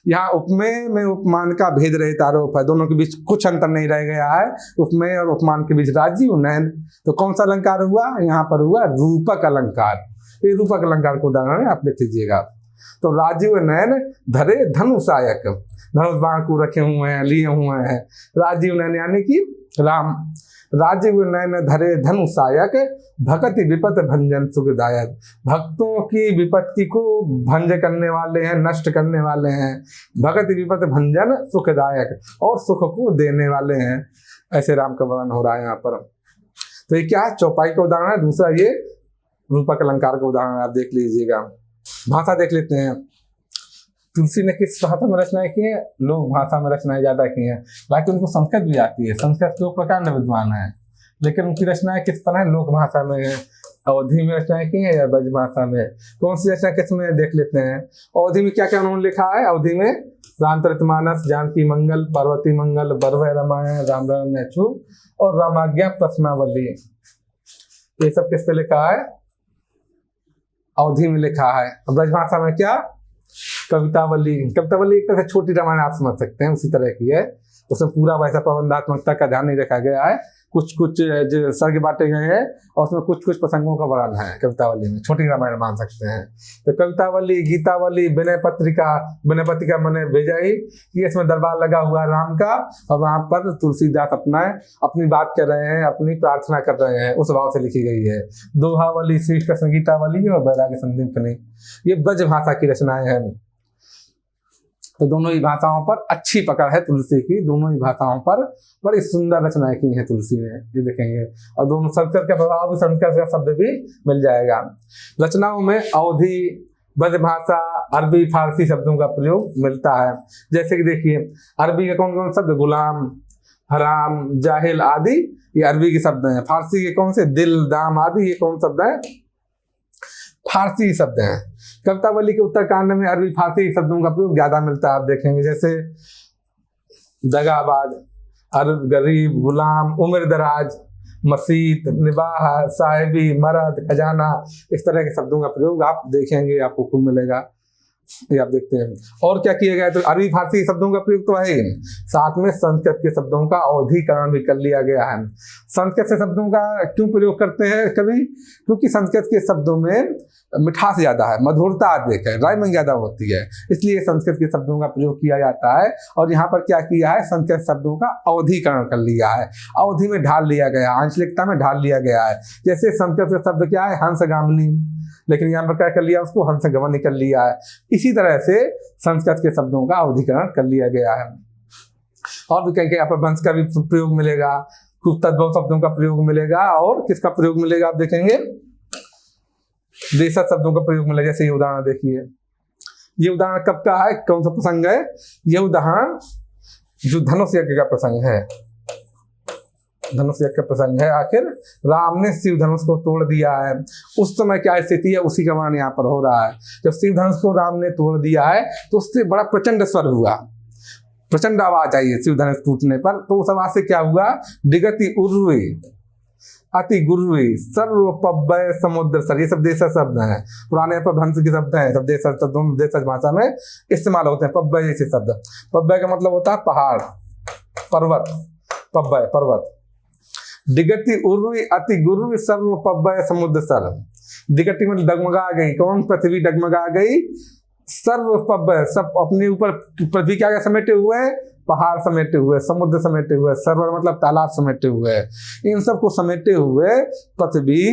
Speaker 1: यहाँ उपमेय में उपमान का भेद रहित आरोप है, दोनों के बीच कुछ अंतर नहीं रह गया है, उपमेय और उपमान के बीच राजीव नयन। तो कौन सा अलंकार हुआ? यहाँ पर हुआ रूपक अलंकार। ये रूपक अलंकार को उदाहरण आप देख लीजिएगा। तो राजीव नयन धरे धनुषायक, धनुष बाण को रखे हुए हैं, लिए हुए हैं। राजीव नयन यानी कि राम। राजीव नयन धरे धनुषायक, भक्ति विपत भंजन सुखदायक। भक्तों की विपत्ति को भंज करने वाले हैं, नष्ट करने वाले हैं। भक्ति विपत भंजन सुखदायक, और सुख को देने वाले हैं। ऐसे राम का वर्णन हो रहा है यहाँ पर। तो ये क्या है? चौपाई का उदाहरण है। दूसरा ये रूपक अलंकार का उदाहरण आप देख लीजिएगा। भाषा देख लेते हैं। तुलसी ने किस भाषा में रचनाएं की है? लोक भाषा में रचनाएं ज्यादा की हैं। बाकी उनको संस्कृत भी आती है, संस्कृत के प्रकार में विद्वान है, लेकिन उनकी रचनाएं किस पर है? लोक भाषा में है। अवधि में रचनाएं की है या ब्रज भाषा में? कौन सी रचना किस में देख लेते हैं। अवधि में क्या क्या उन्होंने लिखा है? अवधि में रामचरितमानस, जानकी मंगल, पार्वती मंगल, बरवय रामायण, राम राम नैछु और रामाज्ञा प्रश्नावली। ये सब किस पे लिखा है? अवधि में लिखा है। ब्रज भाषा में क्या? कवितावली। कवितावली एक तरह से छोटी रामायण आप समझ सकते हैं, उसी तरह की है। उसमें पूरा वैसा प्रबंधात्मकता का ध्यान नहीं रखा गया है। कुछ कुछ जो सर्ग बांटे गए हैं और उसमें कुछ कुछ प्रसंगों का वर्णन है कवितावली में। छोटी रामायण मान सकते हैं। तो कवितावली, गीतावली, विनय पत्रिका, विनय पत्रिका मैंने भेजा ही, ये इसमें दरबार लगा हुआ राम का, और वहां पर तुलसीदास अपनी बात कर रहे हैं, अपनी प्रार्थना कर रहे हैं, उस भाव से लिखी गई है। दोहावली, श्री कृष्ण गीतावली और बैराग्य संदीपनी, ये ब्रज भाषा की रचनाएं हैं। तो दोनों ही भाषाओं पर अच्छी पकड़ है तुलसी की। दोनों ही भाषाओं पर बड़ी सुंदर रचनाएं की हैं तुलसी ने, ये देखेंगे। और दोनों संस्कृत का प्रभाव भी, संस्कृत का शब्द भी मिल जाएगा। रचनाओं में अवधि, ब्रज भाषा, अरबी, फारसी शब्दों का प्रयोग मिलता है। जैसे कि देखिए, अरबी के कौन कौन शब्द? गुलाम, हराम, जाहिल आदि, ये अरबी के शब्द हैं। फारसी के कौन से? दिल, दाम आदि, ये कौन शब्द है? फारसी शब्द हैं। कवितावली के उत्तरकांड में अरबी फारसी शब्दों का प्रयोग ज्यादा मिलता है, आप देखेंगे। जैसे दगाबाज, अरब, गरीब, गुलाम, उम्र दराज, मसीत, निबाह, साहिबी, मर्द, खजाना, इस तरह के शब्दों का प्रयोग आप देखेंगे, आपको खूब मिलेगा। ये आप देखते हैं। और क्या किया गया? तो अरबी फारसी शब्दों का प्रयोग तो है ही, साथ में संस्कृत के शब्दों का अवधिकरण भी कर लिया गया है। संस्कृत के शब्दों का क्यों प्रयोग करते हैं कभी? क्योंकि संस्कृत के शब्दों में मिठास ज्यादा है, मधुरता अधिक है, राइमिंग ज्यादा होती है, इसलिए संस्कृत के शब्दों का प्रयोग किया जाता है। और यहाँ पर क्या किया है? संस्कृत शब्दों का अवधिकरण कर लिया है, अवधि में ढाल लिया गया, आंचलिकता में ढाल लिया गया है। जैसे संस्कृत का शब्द क्या है? हंसगामिनी, लेकिन यहाँ पर क्या कर लिया? उसको हंसगमनी कर लिया है। इसी तरह से संस्कृत के शब्दों का अवधिकरण कर लिया गया है। और भी कहीं यहाँ पर वंश का भी प्रयोग मिलेगा, कुछ तद्भव शब्दों का प्रयोग मिलेगा, और किसका प्रयोग मिलेगा आप देखेंगे? देशज शब्दों का प्रयोग मिलेगा। जैसे ये उदाहरण देखिए, ये उदाहरण कब का है? कौन सा प्रसंग है? ये उदाहरण जो धनुष यज्ञ का प्रसंग है, धनुष यज्ञ का प्रसंग है। आखिर राम ने शिव धनुष को तोड़ दिया है, उस समय क्या स्थिति है उसी का वर्णन यहाँ पर हो रहा है। जब शिव धनुष को राम ने तोड़ दिया है तो उससे बड़ा प्रचंड स्वर हुआ, प्रचंड आवाज आई है शिव धनुष टूटने पर। तो उस आवाज से क्या हुआ? दिगति उर्वी, अति गुरुवी, सर्व पव्वय समुद्र सर, ये सब देशज शब्द हैं, पुराने अपभ्रंश के शब्द हैं, सब देशज, दोनों देशज भाषा में इस्तेमाल होते हैं। पव्वय जैसे शब्द, पव्वय का मतलब होता है पहाड़, पर्वत, पव्वय पर्वत। दिगति उर्वी, अति गुरुवी, सर्व पव्वय समुद्र सर। दिगति मतलब डगमगा गई, कौन? पृथ्वी डगमगा गई। सर्व पव्वय, सब अपने ऊपर पृथ्वी क्या समेटे हुए? पहाड़ समेटे हुए, समुद्र समेटे हुए, सरोवर मतलब तालाब समेटे हुए, इन सब को समेटे हुए पृथ्वी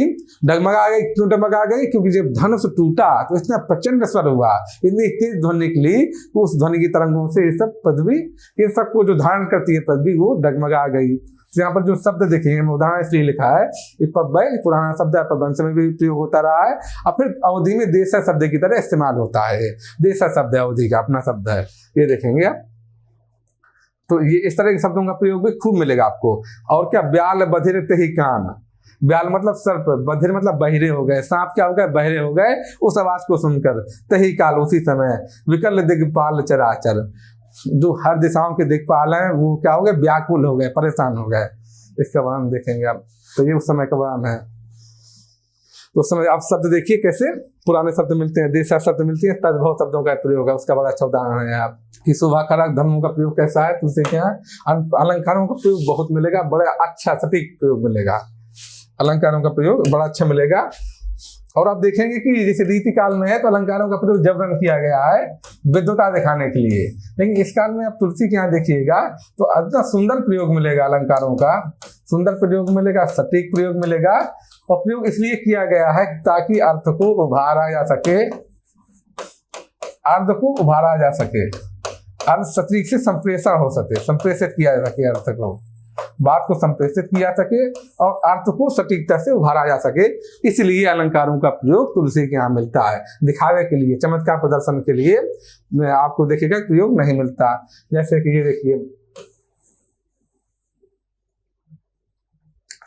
Speaker 1: डगमगा गई। क्यों डगमगा गई? क्योंकि जब धनुष टूटा तो इतना प्रचंड स्वर हुआ, इतनी तेज ध्वनि निकली, उस ध्वनि की तरंगों से ये सब पृथ्वी, इन सबको जो धारण करती है पृथ्वी, वो डगमगा गई। तो यहाँ पर जो शब्द देखेंगे, उदाहरण इसलिए लिखा है, पव्वय पुराना शब्द है, अपभ्रंश में भी प्रयोग होता रहा है, और फिर अवधि में देशज शब्द की तरह इस्तेमाल होता है। देशज शब्द है, अवधि का अपना शब्द है, ये देखेंगे आप। तो ये इस तरह के शब्दों का प्रयोग भी खूब मिलेगा आपको। और क्या? ब्याल बधिर तहि कान, ब्याल मतलब सर्प, बधिर मतलब बहिरे हो गए, सांप क्या हो गए? बहिरे हो गए उस आवाज को सुनकर। तहि काल, उसी समय। विकल दिग्पाल चराचर, जो हर दिशाओं के दिक्पाल हैं वो क्या हो गए? व्याकुल हो गए, परेशान हो गए। इसका वर्णन देखेंगे आप। तो ये उस समय का वर्णन है। तो उस समय आप शब्द देखिए कैसे पुराने शब्द मिलते हैं, देशा शब्द मिलती है, तद्भव शब्दों का प्रयोग है, उसका बड़ा अच्छा उदाहरण है आप कि शोभा कारक धर्मों का प्रयोग कैसा है, तुझसे क्या है, अलंकारों का प्रयोग बहुत मिलेगा, बड़ा अच्छा सटीक प्रयोग मिलेगा, अलंकारों का प्रयोग बड़ा अच्छा मिलेगा। और आप देखेंगे कि जैसे रीति काल में है तो अलंकारों का प्रयोग जबरन किया गया है विद्वता दिखाने के लिए, लेकिन इस काल में आप तुलसी के यहाँ देखिएगा तो इतना सुंदर प्रयोग मिलेगा, अलंकारों का सुंदर प्रयोग मिलेगा, सटीक प्रयोग मिलेगा। और प्रयोग इसलिए किया गया है ताकि अर्थ को उभारा जा सके, अर्थ को उभारा जा सके, अर्थ सटीक से संप्रेषण हो सके, संप्रेषित किया जा सके, अर्थ को बात को संप्रेषित किया सके और अर्थ को सटीकता से उभारा जा सके। इसलिए अलंकारों का प्रयोग तुलसी के यहाँ मिलता है, दिखावे के लिए, चमत्कार प्रदर्शन के लिए आपको देखिएगा प्रयोग नहीं मिलता। जैसे कि ये देखिए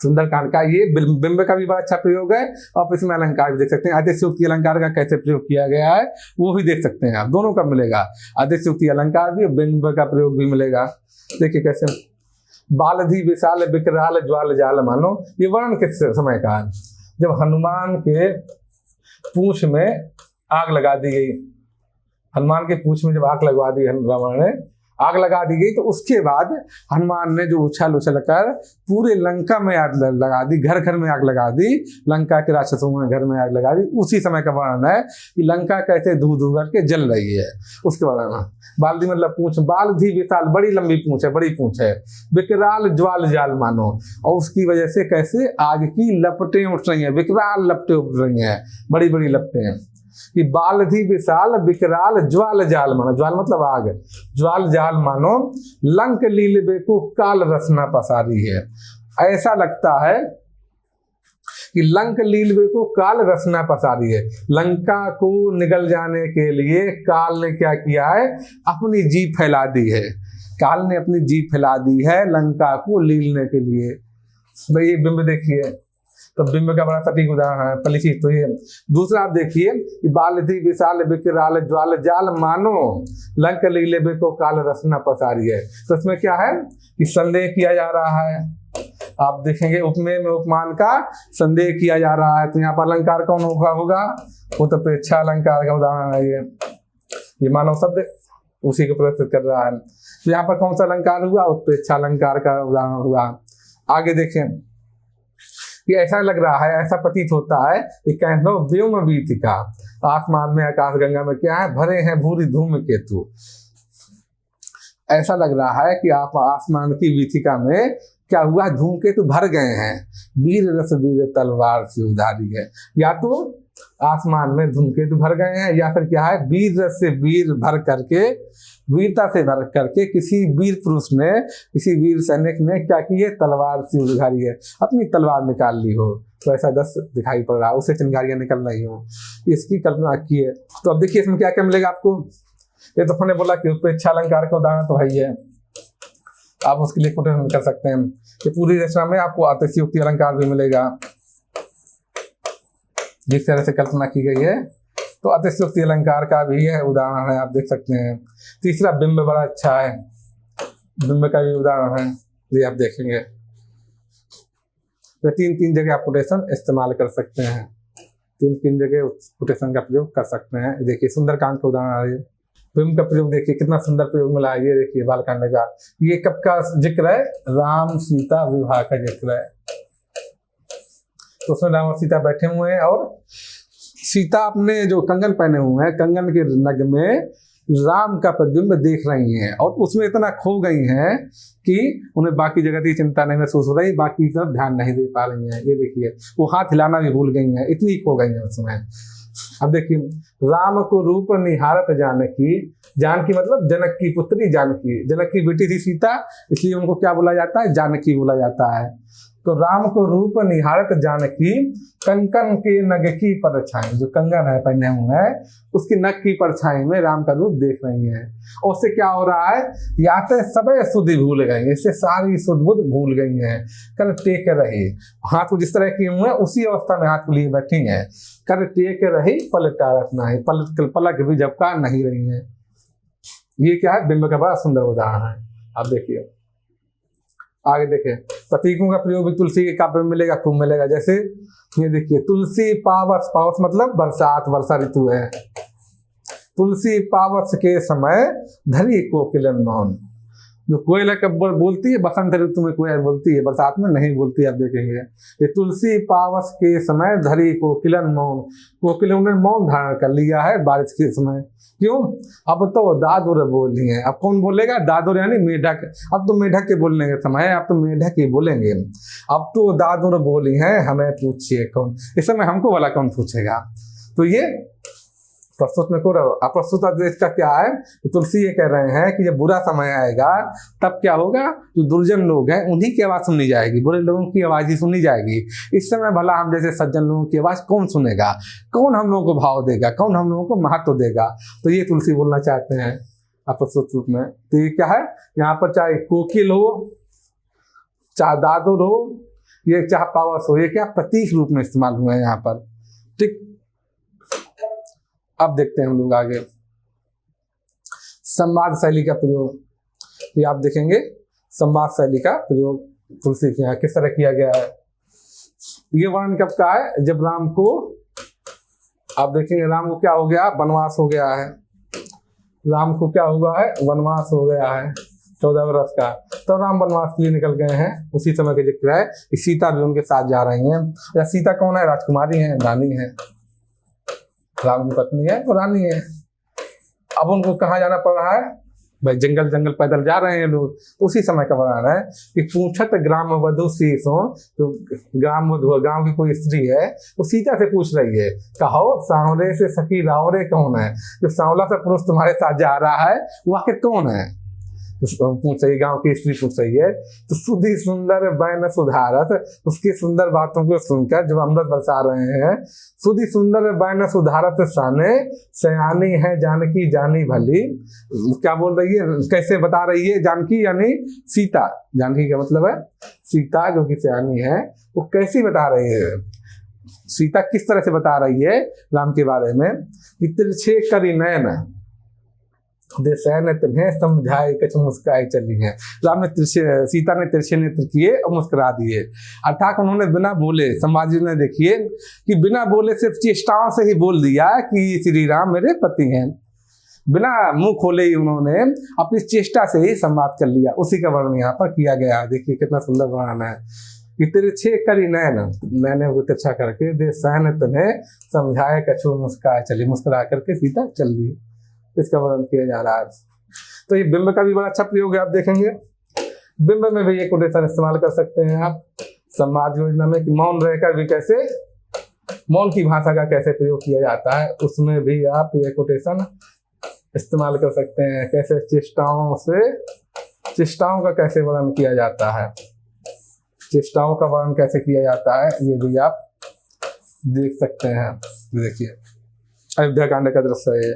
Speaker 1: सुंदरकांड का ये बिंब का भी बड़ा अच्छा प्रयोग है, आप इसमें अलंकार भी देख सकते हैं, अतिशयोक्ति अलंकार का कैसे प्रयोग किया गया है वो भी देख सकते हैं आप, दोनों का मिलेगा, अतिशयोक्ति अलंकार भी, बिंब का प्रयोग भी मिलेगा। देखिए कैसे बालधि विशाल विकराल ज्वाल जाल मानो, ये वर्णन किस समय का है, जब हनुमान के पूंछ में आग लगा दी गई, हनुमान के पूंछ में जब आग लगवा दी रावण ने, आग लगा दी गई, तो उसके बाद हनुमान ने जो उछल उछल कर पूरे लंका में आग लगा दी, घर घर में आग लगा दी, लंका के राक्षसों में घर में आग लगा दी। उसी समय का वर्णन है कि लंका कैसे धू धू करके जल रही है, उसके वर्णन। बालदी मतलब पूंछ, बालधी विशाल, बड़ी लंबी पूंछ है, बड़ी पूंछ है, विकराल ज्वाल जाल मानो, और उसकी वजह से कैसे आग की लपटें उठ रही हैं, विकराल लपटें उठ रही हैं, बड़ी बड़ी लपटें, कि बालधि विशाल विकराल ज्वाल जाल मानो, ज्वाल मतलब आग, ज्वाल जाल मानो, लंक लीलबे को काल रसना पसारी है। ऐसा लगता है कि लंक लीलबे को काल रसना पसारी है, लंका को निगल जाने के लिए काल ने क्या किया है, अपनी जीभ फैला दी है, काल ने अपनी जीभ फैला दी है लंका को लीलने के लिए। भाई ये बिंब देखिए, तो बिंब का बड़ा सटीक उदाहरण है, परिचित। तो ये दूसरा आप देखिए कि बालधि विशाल विकराल ज्वाल जाल मानो, लंक लीलबे को काल रसना पसारी है। तो इसमें क्या है कि संदेह किया जा रहा है, आप देखेंगे उपमेय में उपमान का संदेह किया जा रहा है, तो यहाँ पर अलंकार कौन होगा, वो तो प्रेक्षा अलंकार का उदाहरण है, ये मानव शब्द उसी को प्रस्तुत कर रहा है। तो यहाँ पर कौन सा अलंकार हुआ, उत्प्रेक्षा अलंकार का उदाहरण हुआ। आगे देखें कि ऐसा लग रहा है, ऐसा प्रतीत होता है कि कहनो व्योम वीथिका, आसमान में आकाश गंगा में क्या है, भरे हैं भूरी धूम केतु। ऐसा लग रहा है कि आप आसमान की वीथिका में क्या हुआ, धूमकेतु भर गए हैं, वीर रस वीर तलवार से उधारी है, या तो आसमान में धूमकेतु भर गए हैं, या फिर क्या है, वीर रस से वीर भर करके, वीरता से भर करके किसी वीर पुरुष ने, किसी वीर सैनिक ने क्या की है, तलवार से उधारी है, अपनी तलवार निकाल ली हो, तो ऐसा दृश्य दिखाई पड़ रहा है, उससे चिंगारियां निकल रही हो, इसकी कल्पना की है। तो अब देखिए इसमें क्या क्या मिलेगा आपको, ये तो हमने बोला कि उपेक्षा अलंकार का उदाहरण तो है ही है, आप उसके लिए कोटेशन कर सकते हैं। कि पूरी रचना में आपको अतिशयोक्ति अलंकार भी मिलेगा, जिस तरह से कल्पना की गई है, तो अतिशयोक्ति अलंकार का भी है उदाहरण है, आप देख सकते हैं। तीसरा बिंब बड़ा अच्छा है, बिंब का भी उदाहरण है, ये आप देखेंगे। तो तीन तीन जगह आप कोटेशन इस्तेमाल कर सकते हैं, तीन जगह कोटेशन का प्रयोग कर सकते हैं। देखिए सुंदरकांड का उदाहरण है, बिंब का प्रयोग देखिए कितना सुंदर प्रयोग मिला है। ये देखिए बालकांड का, ये कब का जिक्र है, राम सीता विवाह का जिक्र है। तो उसमें राम और सीता बैठे हुए हैं और सीता अपने जो कंगन पहने हुए हैं, कंगन के नग में राम का प्रतिबिंब देख रही हैं और उसमें इतना खो गई हैं कि उन्हें बाकी जगत की चिंता नहीं महसूस हो रही, बाकी तरफ ध्यान नहीं दे पा रही हैं। ये देखिए वो हाथ हिलाना भी भूल गई हैं, इतनी खो गई हैं उसमें। अब देखिए राम को रूप निहारत जानकी, जानकी मतलब जनक की पुत्री जानकी, जनक की बेटी थी सीता, इसलिए उनको क्या बोला जाता है, जानकी बोला जाता है। तो राम को रूप निहारत जानकी, कंकन के नग की परछाई, जो कंगन है पहने हुए हैं उसकी नग की परछाई में राम का रूप देख रही हैं। और उससे क्या हो रहा है, या तो सबे सुधि भूल गई, इससे सारी सुध बुध भूल गई हैं। कर टेक रही, हाथ को जिस तरह किए हुए हैं उसी अवस्था में हाथ को लिए बैठी हैं। कर टेक रही पलटा रखना है, पलक भी झपका नहीं रही है। ये क्या है, बिंब का बड़ा सुंदर उदाहरण है, आप देखिए। आगे देखें, प्रतीकों का प्रयोग भी तुलसी के काव्य में मिलेगा, खूब मिलेगा। जैसे ये देखिए, तुलसी पावस, पावस मतलब बरसात, वर्षा ऋतु है। तुलसी पावस के समय धरी कोकिलन मौन। जो कोयल कब बोलती है, बसंत ऋतु में कोयल बोलती है, बरसात में नहीं बोलती। आप देखेंगे ये तुलसी पावस के समय धरी कोकिलन मौन, कोकिलों ने मौन धारण कर लिया है बारिश के समय। क्यों? अब तो दादुर बोली है। अब कौन बोलेगा? दादुर यानी मेढक। अब तो मेढक के बोलने का समय है, अब तो मेढक ही बोलेंगे। अब तो दादुर बोली है, हमें पूछिए कौन, इस समय हमको वाला कौन पूछेगा। तो ये प्रस्तुत में को अप्रस्तुत आदेश का क्या है? तुलसी ये कह रहे हैं कि जब बुरा समय आएगा तब क्या होगा, जो दुर्जन लोग हैं उन्हीं की आवाज सुननी जाएगी, बुरे लोगों की आवाज ही सुनी जाएगी। इस समय भला हम जैसे सज्जन लोगों की आवाज कौन सुनेगा? कौन हम लोगों को भाव देगा? कौन हम लोगों को महत्व देगा? तो ये तुलसी बोलना चाहते हैं अप्रस्तुत रूप में। तो ये क्या है, यहाँ पर चाहे कोकिल हो, चाहे दादुर हो, ये चाहे पावस हो, ये क्या प्रतीक रूप में इस्तेमाल हुए हैं यहाँ पर। ठीक, अब देखते हैं हम लोग आगे संवाद शैली का प्रयोग। ये आप देखेंगे संवाद शैली का प्रयोग तुलसी के यहाँ किस तरह किया गया है। ये वर्णन कब का है? जब राम को, आप देखेंगे राम को क्या हो गया, वनवास हो गया है। राम को क्या हुआ है? वनवास हो गया है 14 वर्ष का। तो राम वनवास के लिए निकल गए हैं। उसी समय का जिक्र है कि सीता भी उनके साथ जा रही हैं। या सीता कौन है? राजकुमारी है, रानी है, राम की पत्नी है, तो रानी है। अब उनको कहाँ जाना पड़ रहा है? भाई जंगल जंगल पैदल जा रहे हैं लोग। तो उसी समय का बना है कि पूछत ग्राम वधु शीसों, तो ग्राम वधु, गांव की कोई स्त्री है, तो सीता से पूछ रही है, कहो सांवरे से सखी रावरे कौन है? जो सांवला सा पुरुष तुम्हारे साथ जा रहा है वो आखिर कौन है? पूछ रही, गांव की स्त्री पूछ रही है। तो सुधी सुंदर बैन सुधारत, उसकी सुंदर बातों को सुनकर जो अमृत बरसा रहे हैं, सुधी सुंदर बैन सुधारत साने, सयानी है जानकी जानी भली। क्या बोल रही है, कैसे बता रही है? जानकी यानी सीता, जानकी का मतलब है सीता, जो कि सयानी है, वो कैसी बता रही है? सीता किस तरह से बता रही है राम के बारे में? तिरछे करी नयन देसैन तुम्हें समझाए कछ मुस्काए चली है। राम ने सीता ने तिरछे नेत्र किए और मुस्कुरा दिए। अर्थात उन्होंने बिना बोले, संवादी ने देखिए कि बिना बोले सिर्फ चेष्टाओं से ही बोल दिया कि श्री राम मेरे पति हैं। बिना मुंह खोले ही उन्होंने अपनी चेष्टा से ही संवाद कर लिया। उसी का वर्णन यहाँ पर किया गया है। देखिए कितना सुंदर वर्णन है कि तिरछे करी नैन, मैंने वो तिरछा करके दे सहन तुम्हें समझाए कछु मुस्काए चली, मुस्कुरा करके सीता चल दी। इसका वर्णन किया जा रहा है। तो ये बिंब का भी बड़ा अच्छा प्रयोग है। आप देखेंगे बिंब में भी ये कोटेशन इस्तेमाल कर सकते हैं आप संवाद योजना में, कि मौन रहकर भी कैसे, मौन की भाषा का कैसे प्रयोग किया जाता है, उसमें भी आप ये कोटेशन इस्तेमाल कर सकते हैं। कैसे चेष्टाओं से, चेष्टाओं का कैसे वर्णन किया जाता है, चेष्टाओं का वर्णन कैसे किया जाता है, ये भी आप देख सकते हैं। देखिए अयोध्या कांड का दृश्य है।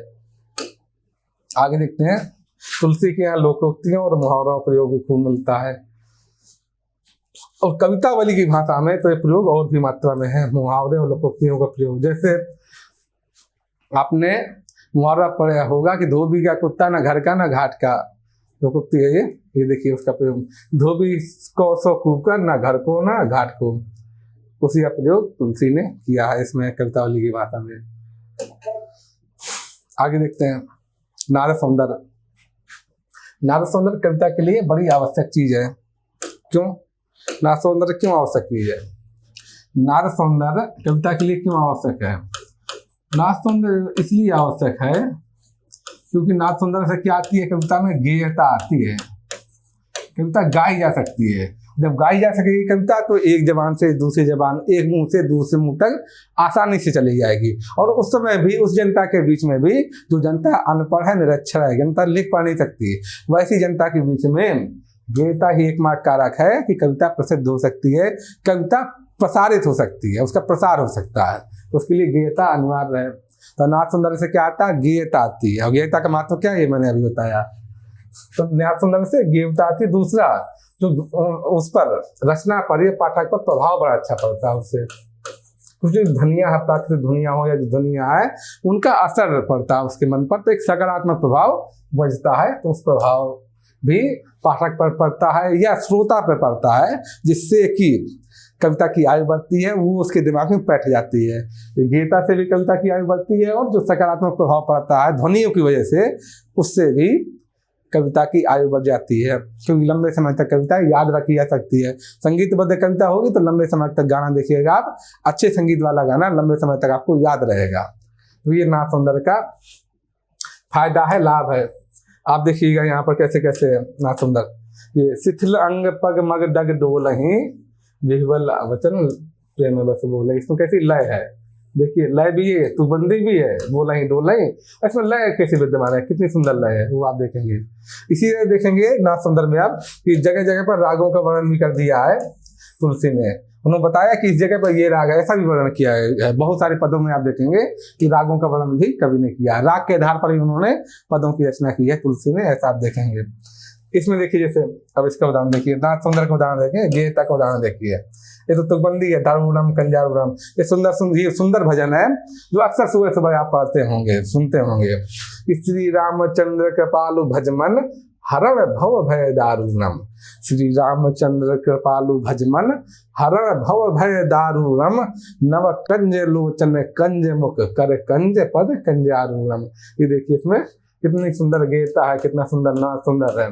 Speaker 1: आगे देखते हैं, तुलसी के यहाँ लोकोक्तियों और मुहावरों का प्रयोग भी खूब मिलता है। और कवितावली की भाषा में तो ये प्रयोग और भी मात्रा में है, मुहावरे और लोकोक्तियों का प्रयोग। जैसे आपने मुहावरा पढ़ा होगा कि धोबी का कुत्ता ना घर का ना घाट का, लोकोक्ति है ये देखिए उसका प्रयोग। धोबी को सो कुकर, ना घर को ना घाट को, उसी का प्रयोग तुलसी ने किया है इसमें कवितावली की भाषा में। आगे देखते हैं नाद सौंदर्य। नाद सौंदर्य कविता के लिए बड़ी आवश्यक चीज है। क्यों नाद सौंदर्य क्यों आवश्यक चीज है? नाद सौंदर्य कविता के लिए क्यों आवश्यक है? नाद सौंदर्य इसलिए आवश्यक है क्योंकि नाद सौंदर्य से क्या आती है? कविता में गेयता आती है। कविता गाई जा सकती है। जब गाई जा सकेगी कविता तो एक जबान से दूसरी जबान, एक मुंह से दूसरे मुंह तक आसानी से चली जाएगी। और उस समय भी उस जनता के बीच में भी, जो जनता अनपढ़ है, निरक्षर है, जनता लिख पढ़ नहीं सकती, वैसी जनता के बीच में गेयता ही एकमात्र कारक है कि कविता प्रसिद्ध हो सकती है, कविता प्रसारित हो सकती है, उसका प्रसार हो सकता है। तो उसके लिए गेयता अनिवार्य है। तो नाद सौंदर्य से क्या आता है? गेयता आती है। और गेयता का महत्व क्या है ये मैंने अभी बताया। तो नाद सौंदर्य से गेयता आती है। दूसरा, जो उस पर रचना पर, ये पाठक पर प्रभाव बड़ा अच्छा पड़ता है उससे। कुछ जो ध्वनियाँ है, प्राकृतिक ध्वनियाँ हो या जो ध्वनियाँ है, उनका असर पड़ता है उसके मन पर, तो एक सकारात्मक प्रभाव बजता है। तो उस प्रभाव भी पाठक पर पड़ता है या श्रोता पर पड़ता है, जिससे कि कविता की आयु बढ़ती है, वो उसके दिमाग में बैठ जाती है। गीता से भी कविता की आयु बढ़ती है, और जो सकारात्मक प्रभाव पड़ता है ध्वनियों की वजह से, उससे भी कविता की आयु बढ़ जाती है, क्योंकि लंबे समय तक कविता याद रखी जा सकती है। संगीतबद्ध कविता होगी तो लंबे समय तक गाना देखिएगा आप, अच्छे संगीत वाला गाना लंबे समय तक आपको याद रहेगा। तो ये नाद सौंदर्य का फायदा है, लाभ है। आप देखिएगा यहाँ पर कैसे कैसे नाद सौंदर्य, ये शिथिल अंग पग मग डग डोलहि विह्वल वचन प्रेम बस बोले, इसमें कैसी लय है, देखिए लय भी है, तुकबंदी भी है, बोलहि डोलहि, इसमें लय कैसे विद्यमान है, कितनी सुंदर लय है, वो आप देखेंगे। इसी तरह देखेंगे नाद सौंदर्य में आप कि जगह जगह पर रागों का वर्णन भी कर दिया है तुलसी ने। उन्होंने बताया कि इस जगह पर ये राग है, ऐसा भी वर्णन किया है। बहुत सारे पदों में आप देखेंगे कि रागों का वर्णन भी कवि ने किया है, राग के आधार पर ही उन्होंने पदों की रचना की है तुलसी ने, ऐसा आप देखेंगे। इसमें देखिए जैसे अब इसका उदाहरण देखिए, नाद सौंदर्य का उदाहरण देखिए, गेयता का उदाहरण देखिए। ये तो तुकबंदी है, दारूणम कंजारूणम, ये सुंदर भजन है जो अक्सर सुबह सुबह आप पढ़ते होंगे, सुनते होंगे कि श्री रामचंद्र कृपालु भजमन हरण भव भय दारुणम, श्री रामचंद्र कृपालु भजमन हरण भव भय दारुणम, नव कंज लोचन कंज मुख कर कंज पद कंजारूणम। ये देखिए इसमें कितनी सुंदर गेयता है, कितना सुंदर नाद सुंदर है।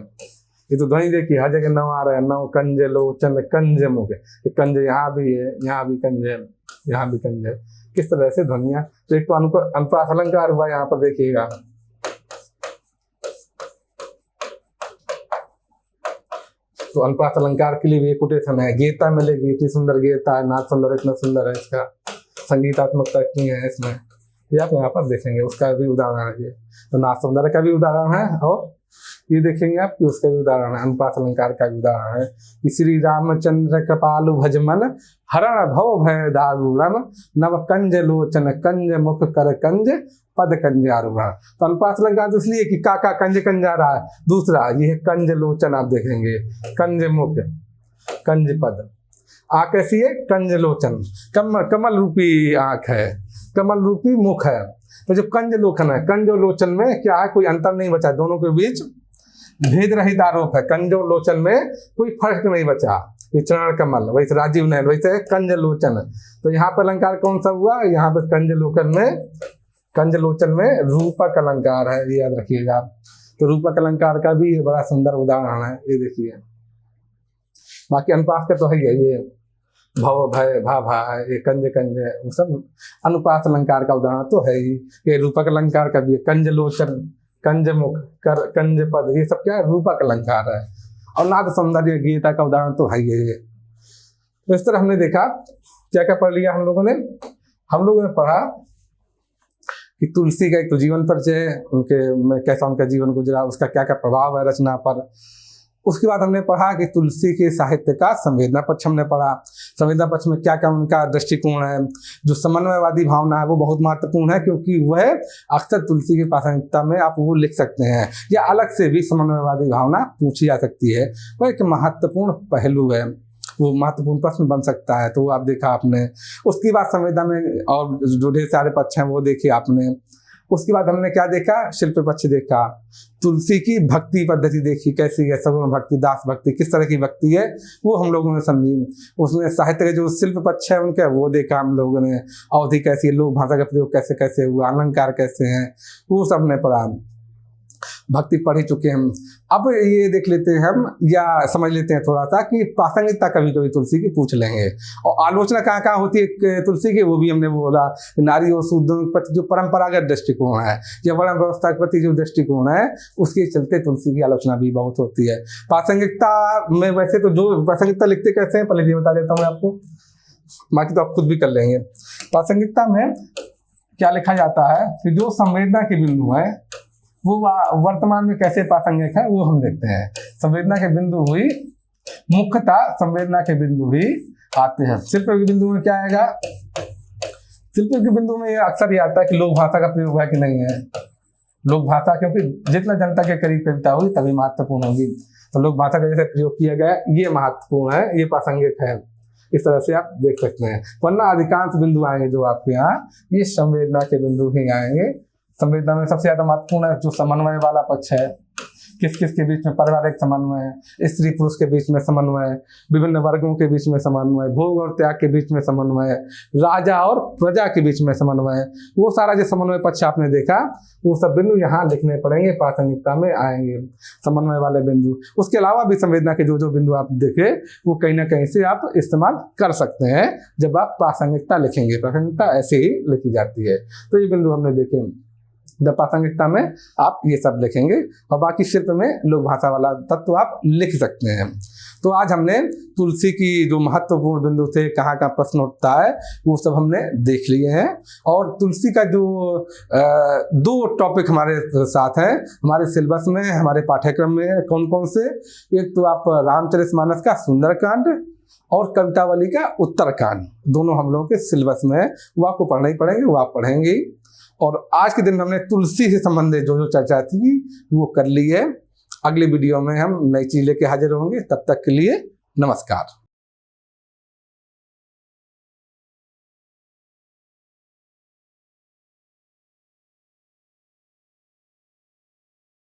Speaker 1: ये तो ध्वनि देखिए, हर जगह नव आ रहा है, नव कंज लोचन कंज मुख, कंज यहाँ भी है, यहाँ भी कंज है, यहाँ भी कंज है, किस तरह से ध्वनिया। तो एक तो अनुप्रास अलंकार हुआ, यहाँ पर देखिएगा तो अनुप्रास अलंकार के लिए भी एक कोटेशन है, गेयता मिलेगी, इतनी सुंदर गेयता है, नाद सौंदर्य इतना सुंदर है, इसका संगीतात्मकता इतनी है इसमें, ये आप यहाँ पर देखेंगे। उसका भी उदाहरण है ये, तो नाद सौंदर्य का भी उदाहरण है, और ये देखेंगे आप कि उसका भी उदाहरण है, अनुप्रास अलंकार का भी उदाहरण है कि श्री रामचंद्र कृपालु भजमन हरण भव भय दारुणम, नव कंज लोचन कंज मुख कर कंज पद कंजारूणम। तो अनुप्रास अलंकार तो इसलिए कि काका कंज कंजा रहा है, दूसरा ये है कंज लोचन, आप देखेंगे कंज मुख कंज पद, आंख कैसी है, कंज लोचन, कमल रूपी आंख है, कमल रूपी मुख है। तो जो कंज लोचन है, कंज और लोचन में क्या है, कोई अंतर नहीं बचा, दोनों के बीच भेद रहित आरोप है, कंज और लोचन में कोई फर्क नहीं बचा। ये चरण कमल, वैसे राजीव नयन, वैसे कंज लोचन। तो यहाँ पर अलंकार कौन सा हुआ, यहाँ पर कंज लोचन में रूपक अलंकार है, ये याद रखिएगा। तो रूपक अलंकार का भी ये बड़ा सुंदर उदाहरण है, ये देखिए। बाकी अनुप्रास का तो है ये भव भय भा भा, ये कंज कंज, वो सब अनुप्रास अलंकार का उदाहरण तो है ही। ये रूपक अलंकार का भी है, कंज लोचन कंज मुख कर कंज पद, ये सब क्या है, रूपक अलंकार है। और नाद सौंदर्य गीता का उदाहरण तो है ये। तो इस तरह हमने देखा क्या क्या पढ़ लिया हम लोगों ने पढ़ा कि तुलसी का एक तो जीवन परिचय, उनके में कैसा उनका जीवन गुजरा, उसका क्या क्या प्रभाव है रचना पर। उसके बाद हमने पढ़ा कि तुलसी के साहित्य का संवेदना पक्ष हमने पढ़ा। संवेदना पक्ष में क्या क्या उनका दृष्टिकोण है, जो समन्वयवादी भावना है वो बहुत महत्वपूर्ण है, क्योंकि वह अक्सर तुलसी की प्रासंगिकता में आप वो लिख सकते हैं, या अलग से भी समन्वयवादी भावना पूछी जा सकती है, वह एक महत्वपूर्ण पहलू है, वो महत्वपूर्ण प्रश्न बन सकता है। तो वो आप देखा आपने। उसके बाद संवेदना में और जो ढेर सारे पक्ष हैं वो देखे आपने। उसके बाद हमने क्या देखा, शिल्प पक्ष देखा, तुलसी की भक्ति पद्धति देखी कैसी है, सगुण भक्ति, दास भक्ति, किस तरह की भक्ति है वो हम लोगों ने समझी। उसमें साहित्य के जो शिल्प पक्ष है उनका वो देखा हम लोगों ने, अवधि कैसी है, लोक भाषा का प्रयोग कैसे कैसे हुआ, अलंकार कैसे हैं, वो सब हमने पढ़ा। भक्ति पढ़ ही चुके हैं। अब ये देख लेते हैं हम, या समझ लेते हैं थोड़ा सा कि प्रासंगिकता कभी कभी तुलसी की पूछ लेंगे, और आलोचना कहाँ कहाँ होती है तुलसी की, वो भी हमने बोला। नारी और शूद्रों के प्रति जो परंपरागत दृष्टिकोण है या वर्ण व्यवस्था के प्रति जो दृष्टिकोण है, उसके चलते तुलसी की आलोचना भी बहुत होती है। प्रासंगिकता में वैसे तो जो प्रासंगिकता लिखते कैसे हैं पहले ये बता देता हूँ आपको, बाकी तो आप खुद भी कर लेंगे। प्रासंगिकता में क्या लिखा जाता है कि जो संवेदना के बिंदु है वो वर्तमान में कैसे प्रासंगिक है वो हम देखते हैं। संवेदना के बिंदु हुई, मुख्यतः संवेदना के बिंदु ही आते हैं। शिल्प के बिंदु में क्या आएगा, शिल्प के बिंदु में अक्सर ये आता है कि लोक भाषा का प्रयोग है कि नहीं है। लोक भाषा, क्योंकि जितना जनता के करीब कविता हुई तभी महत्वपूर्ण होगी, तो लोक भाषा का जैसे प्रयोग किया गया ये महत्वपूर्ण है, ये प्रासंगिक है। इस तरह से आप देख सकते हैं। वरना अधिकांश बिंदु आएंगे जो आपके यहाँ, ये संवेदना के बिंदु ही आएंगे। संवेदना में सबसे ज्यादा महत्वपूर्ण है जो समन्वय वाला पक्ष है, किस किस के बीच में पारिवारिक समन्वय, स्त्री पुरुष के बीच में समन्वय, विभिन्न वर्गों के बीच में समन्वय, भोग और त्याग के बीच में समन्वय, राजा और प्रजा के बीच में समन्वय, वो सारा जो समन्वय पक्ष आपने देखा वो सब बिंदु यहाँ लिखने पड़ेंगे, प्रासंगिकता में आएंगे समन्वय वाले बिंदु। उसके अलावा भी संवेदना के जो जो बिंदु आप देखे वो कहीं ना कहीं से आप इस्तेमाल कर सकते हैं जब आप प्रासंगिकता लिखेंगे। प्रासंगिकता ऐसे ही लिखी जाती है। तो ये बिंदु हमने देखे। जब प्रासंगिकता में आप ये सब लिखेंगे और बाकी शिल्प में लोक भाषा वाला तत्व आप लिख सकते हैं। तो आज हमने तुलसी की जो महत्वपूर्ण बिंदु थे, कहाँ का प्रश्न उठता है, वो सब हमने देख लिए हैं। और तुलसी का जो 2 टॉपिक हमारे साथ हैं हमारे सिलेबस में, हमारे पाठ्यक्रम में कौन कौन से, एक तो आप रामचरितमानस का सुंदरकांड और कवितावली का उत्तरकांड, दोनों हम लोगों के सिलेबस में है, वो आपको पढ़ना ही पड़ेंगे, वो आप पढ़ेंगे। और आज के दिन हमने तुलसी से संबंधित जो जो चर्चा थी वो कर ली है। अगली वीडियो में हम नई चीज लेके हाजिर होंगे। तब तक के लिए नमस्कार।